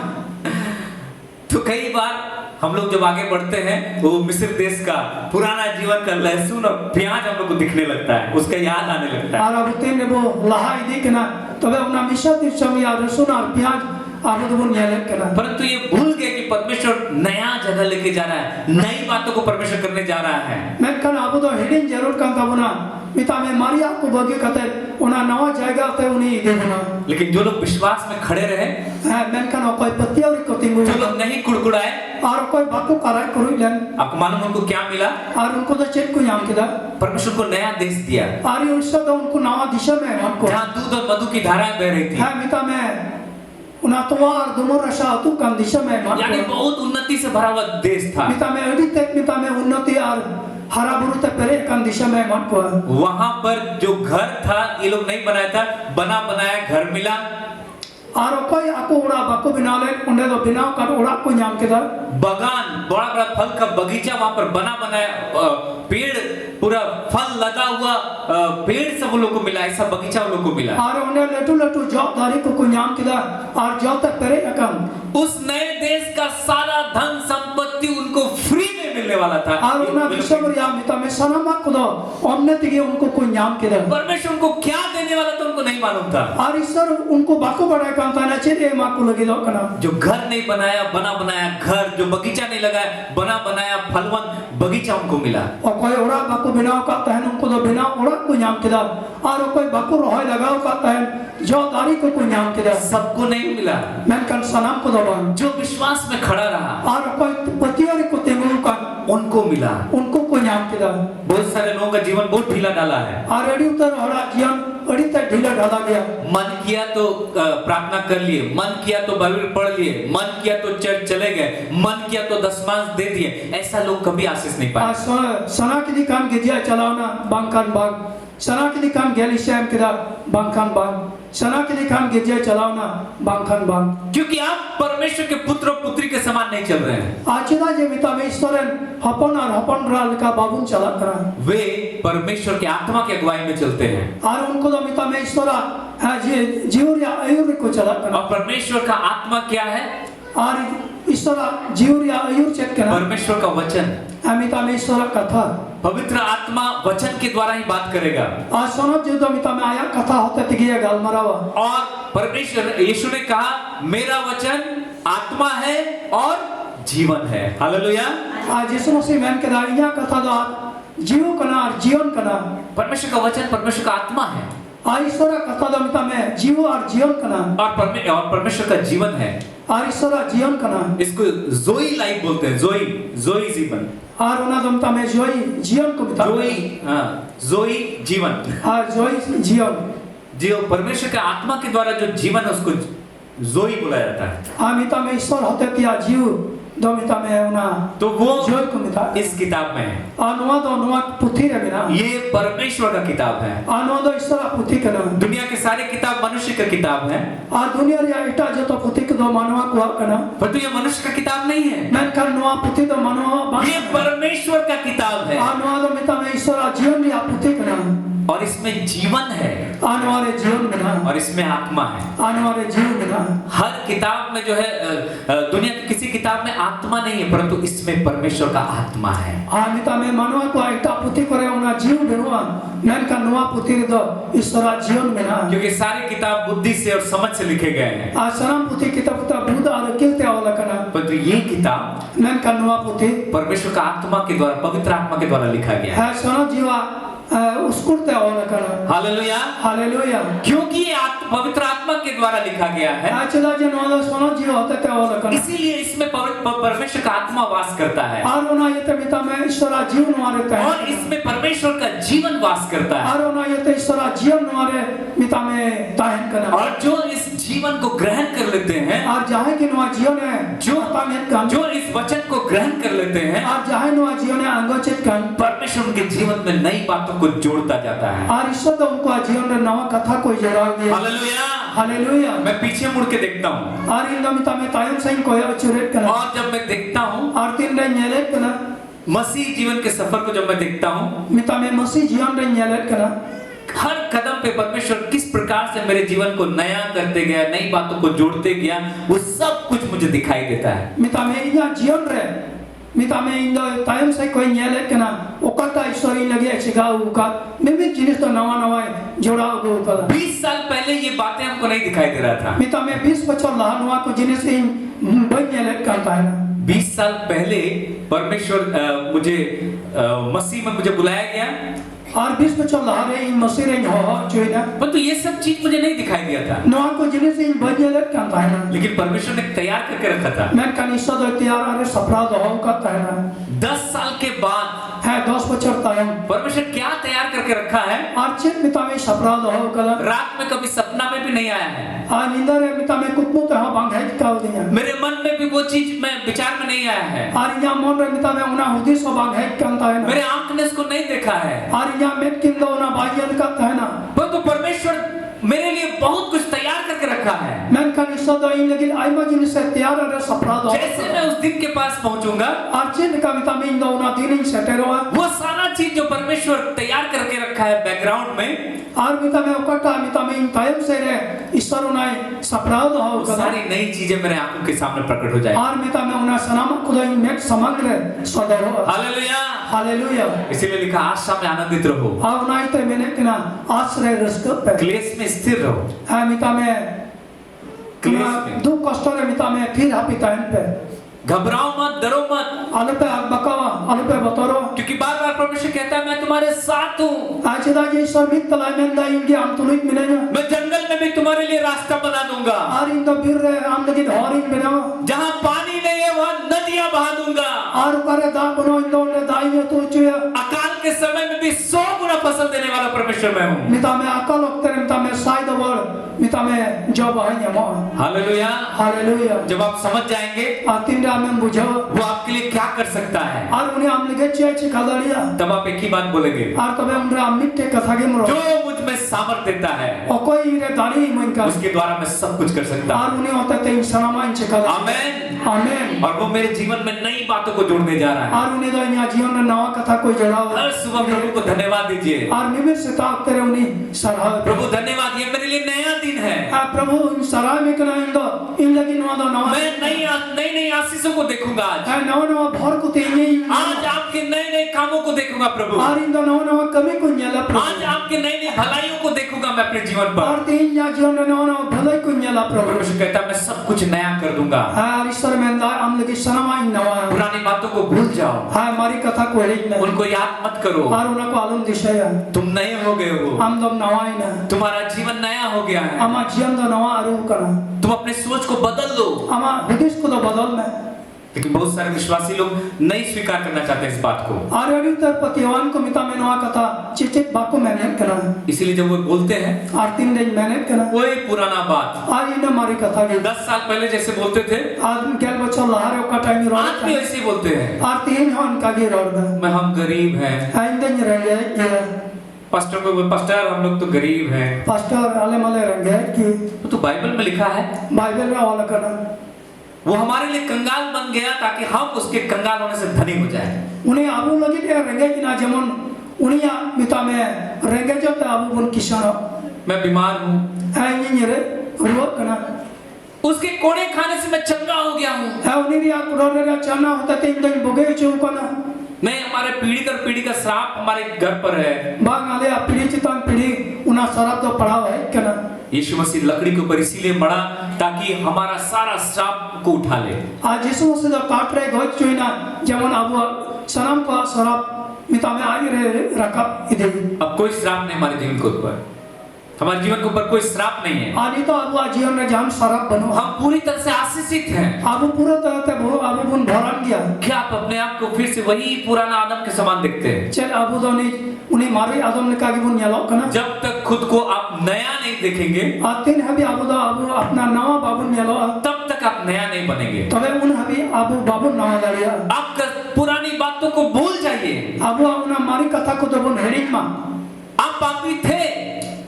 तो कई बार हम लोग जब आगे बढ़ते हैं वो मिस्र देश का पुराना जीवन का लहसुन और प्याज हम लोग को दिखने लगता है, उसका याद आने लगता है। और अब तेरे वो लहाई देखना तबे उना मिस्र दिसंबर या लहसुन और प्याज आबद बुन न्याय करना। परंतु ये भूल गए कि परमेश्वर नया जगह लेके जा रहा है, नई बातों को परमेश्वर करने जा रहा है। मैं कल आबद हिडिन जरूर काम तबना मिता में मारिया को बगे कते उना नवा जायगा ते उनी देखना। लेकिन जो लोग विश्वास में खड़े रहे, मैं कल कोई पत्ती और कोतिंगु जो लोग नहीं कुड़कुड़ाए, और कोई बाकू कराय करू लेन आपको मालूम उनको क्या मिला? और उनको तो चेक को नाम किदा परमेश्वर को नया देश दिया, और ये उससे तो उनको नवा दिशा में हमको जहाँ दूध और मधु की धाराएं बह रही थी। है मिता में उना तो और दुमो रशा तू कां दिशा में यानी बहुत उन्नति से भरा हुआ देश था। मिता में अड़ी तक मिता में उन्नति और हरा बुरु ते परे कां दिशा में मन को वहां पर जो घर था ये लोग नहीं बनाया था, बना बनाया घर मिला। और कोई आपको उड़ा बाको बिना ले उन्हें तो बिना कर उड़ा को नाम के दर बगान, बड़ा बड़ा फल का बगीचा वहां पर बना बनाया, पेड़ पूरा फल लगा हुआ पेड़ सब लोग को मिला, ऐसा बगीचा लोग को मिला। और उन्हें लटू लटू जवाबदारी को नाम के दर और जो तक परे अकम उस नए देश का सारा धन संपत्ति उनको फ्री में मिलने वाला था। और उन्हें दिसंबर या मिता में सनमा को दो उन्नति के उनको कोई नाम के दर परमेश्वर उनको क्या देने वाला था उनको नहीं मालूम था। और ईश्वर उनको बाको बढ़ाया काम था ना चलिए माँ को लगी दो कना जो घर नहीं बनाया बना बनाया घर, जो बगीचा नहीं लगाया बना बनाया फलवन बगीचा उनको मिला। और कोई उड़ा बाको बिना का तहन उनको तो बिना उड़ा को नाम के दर और कोई बाको रोह लगाओ का तहन जो दारी को कोई नाम के दर सबको नहीं मिला। मैं कल सलाम को दो जो विश्वास में खड़ा रहा और कोई पतियों को तेंगुल का उनको मिला। उनको कोई नाम के दर बहुत सारे लोगों का जीवन बहुत ढीला डाला है। और अड़ी उतर हरा जीवन अड़ी तक ढीला डाला गया। मन किया तो प्रार्थना कर लिए, मन किया तो बाइबल पढ़ लिए, मन किया तो चर्च चले गए, मन किया तो दशमांश दे दिए, ऐसा लोग कभी आशीष नहीं पाए। सना के दिकान गिजिया चलावना बांकान बाग, सना के दिकान गैली श्याम किदा बांकान बाग, सना के दिकान गिजिया चलावना बांकान बाग। क्योंकि आप परमेश्वर के पुत्र और पुत्री के समान नहीं चल रहे हैं। आचिदा जे मिता में ईश्वरन हपन और हपन राल का बाबुन चला करा वे परमेश्वर के आत्मा की अगुवाई में चलते हैं और उनको तो मिता में ईश्वरा जीवन या आयुर को चला करा। और परमेश्वर का आत्मा क्या है? और ईश्वरा जीवन या आयुर चेक करा परमेश्वर का वचन, मिता में ईश्वरा कथा पवित्र आत्मा वचन के द्वारा ही बात करेगा। आज सोनब जो तो मिता में आया कथा होते तिगिया गालमरावा और परमेश्वर यीशु ने कहा मेरा वचन आत्मा है और जीवन है। हालेलुया। आज यीशु मसीह मैन के दाइया कथा दो जीव कना और जीवन कना परमेश्वर का वचन परमेश्वर का आत्मा है और ईश्वर कथा दो मिता में जीव और जीवन कना और परमेश्वर का जीवन है और ईश्वर जीवन कना। इसको जोई लाइफ बोलते हैं, जोई जोई जीवन और उना दमता में जोई जीवन को मिता जोई, हाँ जोई जीवन और जोई जीवन जो परमेश्वर के आत्मा के द्वारा जो जीवन है उसको जोई बुलाया जाता है। हाँ मिता में ईश्वर होते किया जीव दो मिता में उना तो वो जोई को मिता इस किताब में है। अनुवाद पुथी रे बिना ये परमेश्वर का किताब है। अनुवाद ईश्वर पुथी कना दुनिया के सारे किताब मनुष्य का किताब है और दुनिया रे इटा जो तो पुथी को दो मानवा को कना पर तो ये मनुष्य का किताब नहीं है, मैं कर नुआ पुथी तो मानवा ये परमेश्वर का किताब है अनुवाद मिता में ईश्वर जीवन या पुथी कना और इसमें जीवन है आनवारे जीवन बिना और इसमें आत्मा है। आनवारे जीवन बिना हर किताब में जो है दुनिया की किसी किताब में आत्मा नहीं है परंतु इसमें परमेश्वर का आत्मा है। आमिता में मानवा को इटा पुथी करे उना जीव बिनवा मैं का नुआ पुथी दो ईश्वर जीवन बिना क्योंकि सारे किताब बुद्धि से और समझ से लिखे गए हैं आश्रम पुथी किताब बुद्ध और किलते आवला कना परंतु परंतु ये किताब Melainkan Noah Putih परमेश्वर का आत्मा के द्वारा, पवित्र आत्मा के द्वारा लिखा गया है। Sono jiwa uskur te awal kana. Hallelujah. Haleluya. क्योंकि ये पवित्र आत्मा के द्वारा लिखा गया है, Achila je Noah sono jiwa hote te awal kana. इसीलिए इसमें परमेश्वर का आत्मा वास करता है Arona yete mita me Ishwara jiv Noah rehta और hai. इसमें परमेश्वर का जीवन वास करता है। Arona yete Ishwara jiv Noah re mita me tahen kana. और जो इस जीवन को ग्रहण कर लेते हैं, Ar jahe ki Noah jiv ne tahen kan. जो इस वचन को ग्रहण कर लेते हैं, Ar jahe Noah jiv ne angochet kan. परमेश्वर उनके जीवन में नई बातों को जोड़ता जाता है। Ar Ishwar to unko jiv ne nawa katha ko joda diya. Hallelujah. Haleluya. मैं पीछे मुड़ के देखता हूँ Ar inda mita me tayam sain ko churet kana. और जब मैं देखता हूँ Ar tin re nyelet kana. मसीह जीवन के सफर को, जब मैं देखता हूँ Mita me masih jiwan re nyelet kana. हर कदम पे परमेश्वर किस प्रकार से मेरे जीवन को नया करते गया, नई बातों को जोड़ते गया, वो सब कुछ मुझे दिखाई देता है। Mita me inya jiwan re. Mita me indo tayam sai ko nyelet kana. Okata Ishwari lagi eksiga ukat. Mimit jinis to nawa nawa joda ugo ukala. 20 साल पहले ये बातें हमको नहीं दिखाई दे रहा था। Mita me 20 bachor lahan huआ को जिनिस इन बन nyelet करता है ना. 20 साल पहले परमेश्वर मुझे मसीह में मुझे बुलाया गया, और 20 बच्चों लहरे इन मसीरे हो जो है ना. परंतु ये सब चीज मुझे नहीं दिखाई दिया था, नवा को जिनिस इन बन nyelet करता है ना. लेकिन परमेश्वर ने तैयार करके रखा था। मैं कनिष्ठा दो तैयार आरे सपना दो करता है ना. 10 साल के बाद है 10 बच्चों तयम. परमेश्वर क्या तैयार करके रखा है, आर्चित मिता में सपना दो कला. रात में कभी सपना में भी नहीं आया है, आ निंदर है मिता में कुछ मुत है बांग है का दिया. मेरे मन में भी वो चीज में विचार में नहीं आया है, आर या मन रे मिता में उना हुदी सो बांग है करता है ना. मेरे आंख ने इसको नहीं देखा है, आर या मेट किंदो उना बायन करता है ना. परंतु परमेश्वर मेरे लिए बहुत कुछ तैयार करके रखा है। मैं कनिष्ठा दो इन लेकिन आइमा जिनिस से तैयार आरे सपना दो. जैसे मैं उस दिन के पास पहुंचूंगा, आर्चित का मिता में इन दो उना दिन इन सेटेरो. वो सारा चीज जो परमेश्वर तैयार करके रखा है बैकग्राउंड में, आर मिता में ओकटा मिता में इन तयम से रे ईश्वर उनाय सपना दो वो कला. सारी नई चीजें मेरे आंखों के सामने प्रकट हो जाए। आर मिता में उना सनाम खुदा इन नेट समग्र सदरो. हालेलुया। हालेलुया. इसीलिए लिखा आशा में आनंदित रहो, और उनाय ते मैंने किना आश्रय रस्क पे. क्लेश में स्थिर रहो, है मिता में क्लेश में दुख कष्ट रे मिता में फिर हापिता इन पे. घबराओ मत, डरो मत, आलू पे बकावा आलू पे बतरो. क्योंकि बार बार परमेश्वर कहता है मैं तुम्हारे साथ हूँ, आज दाज ईश्वर मित तला में दा इनके हम तुलिक मिलेगा. मैं जंगल में भी तुम्हारे लिए रास्ता बना दूंगा, आर इन तो फिर रे हम लगी हॉरिंग बनाओ. जहाँ पानी नहीं है वहाँ नदियाँ बहा दूंगा, आर करे दा बनो इन दो ने दाई में तो चुया. अकाल के समय में भी 100 गुना फसल देने वाला परमेश्वर मैं हूँ। मिता में अकल वक्त मिता में साइड वर्ड मिता में जब है यमो. हालेलुया। हालेलुया. जब आप समझ जाएंगे आतिन रा में बुझो. वो आपके लिए क्या कर सकता है, आर उन्हें हम लगे चे खदड़िया. तब आप एक ही बात बोलेंगे, आर तबे उनरा मिट्टे कथा के मरो. जो मुझ में सामर्थ्य देता है और कोई रे दाढ़ी मन का. उसके द्वारा मैं सब कुछ कर सकता आर हूँ। उन्हें होता ते इंसान मान चे खदा. आमेन। आमीन. और वो मेरे जीवन में नई बातों को जोड़ने जा रहा है। आर उन्हें दो यहाँ जीवन में नवा कथा कोई जड़ाओ. हर सुबह प्रभु को धन्यवाद दीजिए। आर निमित से ताक तेरे उन्हें सराह. प्रभु धन्यवाद, ये मेरे लिए नया दिन है, प्रभु इन सराह में कना इन दो इन लगी नवा दो नवा. मैं नई नई आशीषों को देखूंगा आज। नवा नवा भर को ते आज आपके नए नए कामों को देखूंगा प्रभु, आर इन दो नवा नवा कमी को न्याला प्रभु. आज आपके नई नई भलाइयों को देखूंगा मैं अपने जीवन पर। और तीन या जीवन में नवा नवा भलाई को न्याला प्रभु. परमेश्वर कहता है मैं सब कुछ नया कर दूंगा, आर ईश्वर में दा हम लगी सनमा इन नवा. पुरानी बातों को भूल जाओ, हाँ हमारी कथा को लेक में. उनको याद मत करो, आर उनको आलम दिशाया. तुम नए हो गए हो, हम दम नवा इन. तुम्हारा जीवन नया हो गया है, हमारा जीवन दो नवा आरू करा. तुम अपने सोच को बदल दो। हमारा हृदय को तो बदल में. लेकिन बहुत सारे विश्वासी लोग नहीं स्वीकार करना चाहते इस बात को, आर अभी तक पतिवान को मिता में नवा कथा चिचित बाको मैंने करा. इसीलिए जब वो बोलते हैं आर 3 दिन मैंने करा. वही पुराना बात, आज इन हमारी कथा की 10 साल पहले जैसे बोलते थे आदमी क्या बच्चा लहरे का टाइम रोड. आज भी ऐसे ही बोलते हैं। आर 3 हन का गे रोड. मैं हम गरीब हैं, आइंदन रंगे ये पास्टर को पास्टर हम लोग तो गरीब हैं, पास्टर आले मले रंगे कि तो बाइबल में लिखा है बाइबल में वाला करना. वो हमारे लिए कंगाल बन गया ताकि हम उसके कंगाल होने से धनी हो जाए। उन्हें आबू लगी थे रंगे कि ना जमन उन्हें मिता में रंगे जब ते आबू बन किसान. मैं बीमार हूँ, है ये रे रोक करना. उसके कोड़े खाने से मैं चंगा हो गया हूँ। है उन्हें भी आप रोड रे चलना होता ते इंदन बुगे चौकना. नहीं, हमारे पीढ़ी दर पीढ़ी का श्राप हमारे घर पर है। बाग आले आप पीढ़ी चितान पीढ़ी उन्हें una sarap to padaw hai kana यीशु मसीह लकड़ी के ऊपर इसीलिए मरा ताकि हमारा सारा श्राप को उठा ले। आज यीशु मसीह दा काट रहे गoj chuina जेमन abu sanam ko sarap mitame ai re rakap ide अब कोई श्राप नहीं हमारे जीवन के ऊपर, हमारे जीवन के ऊपर कोई श्राप नहीं है। ani to abu जीवन में जान sarap bano हम पूरी तरह से आशीषित हैं। abu pura तरह से abu bun bharan gya क्या आप अपने आप को फिर से वही पुराना आदम के समान देखते हैं? चल abu do ni uni mari adam leka gi bun nyalok kana जब तक खुद को आप नया नहीं देखेंगे atin habi abu do abu apna nawa babun nyalok तब तक आप नया नहीं बनेंगे। तबे उन हबी abu babun nawa daria आप पुरानी बातों को भूल जाइए। abu una mari katha ko do bun heading ma आप पापी थे,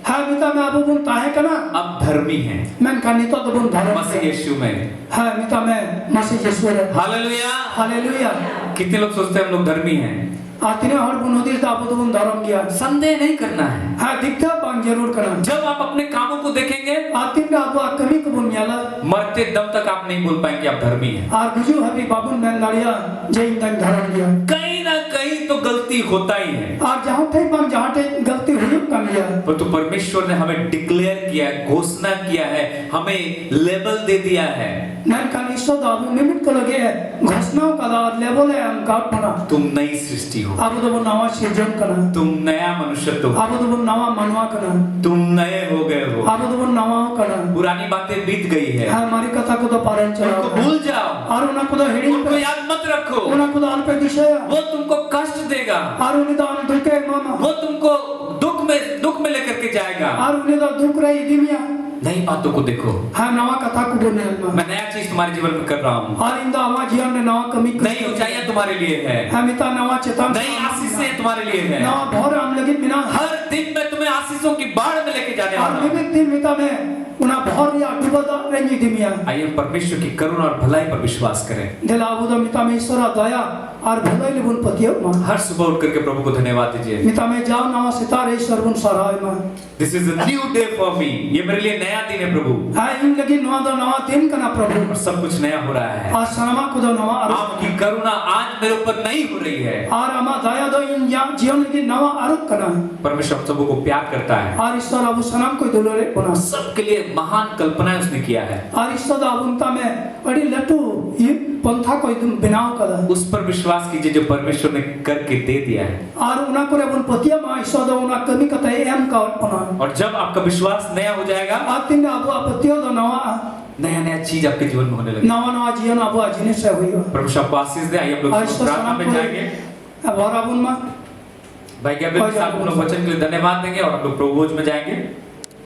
ha mita me abu bun tahe kana अब धर्मी हैं men kanito do bun dharam मसीह यीशु में। ha mita me masih yesu re hallelujah. haleluya कितने लोग सोचते हैं हम लोग धर्मी हैं? atine har bun hodir da abu do bun dharam gya संदेह नहीं करना है। ha dikta bang jarur kana जब आप अपने कामों को देखेंगे atin da abu akami ko bun nyala मरते दम तक आप नहीं बोल पाएंगे आप धर्मी हैं। ar guju habi babun men daria jai dan dharam gya कहीं ना कहीं तो गलती होता ही है, और जहाँ थे बम जहाँ थे गलती हुई कर लिया परंतु परमेश्वर ने हमें डिक्लेयर किया है, घोषणा किया है, हमें लेबल दे दिया है। मैं कनिष्ठ दाबू निमित्त को लगे घोषणाओं का दार लेवल है हम काट बना तुम नई सृष्टि हो, अब तो वो नवा सृजन करना तुम नया मनुष्यत्व हो, अब तो वो नवा मनवा करना तुम नए हो गए हो। अब तो वो नवा करना पुरानी बातें बीत गई है, हमारी कथा को तो पारण चला उनको भूल जाओ, और उन्हें को तो हिड़ी उनको याद मत रखो। उन्हें को तो अल्प दिशा वो तुमको कष्ट देगा, और उन्हें तो हम दुखे मामा वो तुमको दुख में लेकर के जाएगा। और उन्हें तो दुख रही दिमिया नई बातों को देखो, हाँ नवा कथा को बोलने मैं नया चीज तुम्हारे जीवन में कर रहा हूँ। और इंदा हमारे जीवन में नवा कमी नई ऊंचाइयां तुम्हारे लिए है, हम इतना नवा चेतन नई आशीषें तुम्हारे लिए है। नवा भोर हम लगे बिना हर दिन मैं तुम्हें आशीषों की बाढ़ में लेके जाने और वाला हूँ। विविध दिन मिता में उन्हें भोर या डूबता रंगी दिमिया आइए परमेश्वर की करुणा और भलाई पर विश्वास करें। दिला बुदा मिता में ईश्वर दया और भलाई लिबुन पतियो मां हर सुबह उठ करके प्रभु को धन्यवाद दीजिए। मिता में जाओ नवा सितारे ईश्वर बुन सराय मां this is a new day for me, ये मेरे लिए नया दिन है प्रभु, हां इन लगी नवा दिन कना प्रभु और सब कुछ नया हो रहा है। आज सनमा को दो नवा आपकी करुणा आज मेरे ऊपर नहीं हो रही है। और अमा दया दो इन जीवन की नवा आरोप कना परमेश्वर हम सबको प्यार करता है और ईश्वर अबु सनम को दुलरे बना सबके लिए महान कल्पनाएं उसने किया है। और ईश्वर अबुनता में बड़ी लटू ये पंथा को एकदम बिनाव करा उस पर विश्वास कीजिए जो परमेश्वर ने करके दे दिया है। और उना को रेबुन पतिया मा ईश्वर दो उना कमी कता एम का बना और जब आपका विश्वास नया हो जाएगा, आतिन अबु अपतियो दो नवा नया चीज आपके जीवन में होने लगेगा। नवा जीवन अबु अजने से हुई प्रभु आपको आशीष दे। आइए हम लोग प्रार्थना में जाएंगे। अब और अबुन मा भाई क्या हम लोग वचन के लिए धन्यवाद देंगे और हम लोग प्रभु भोज में जाएंगे।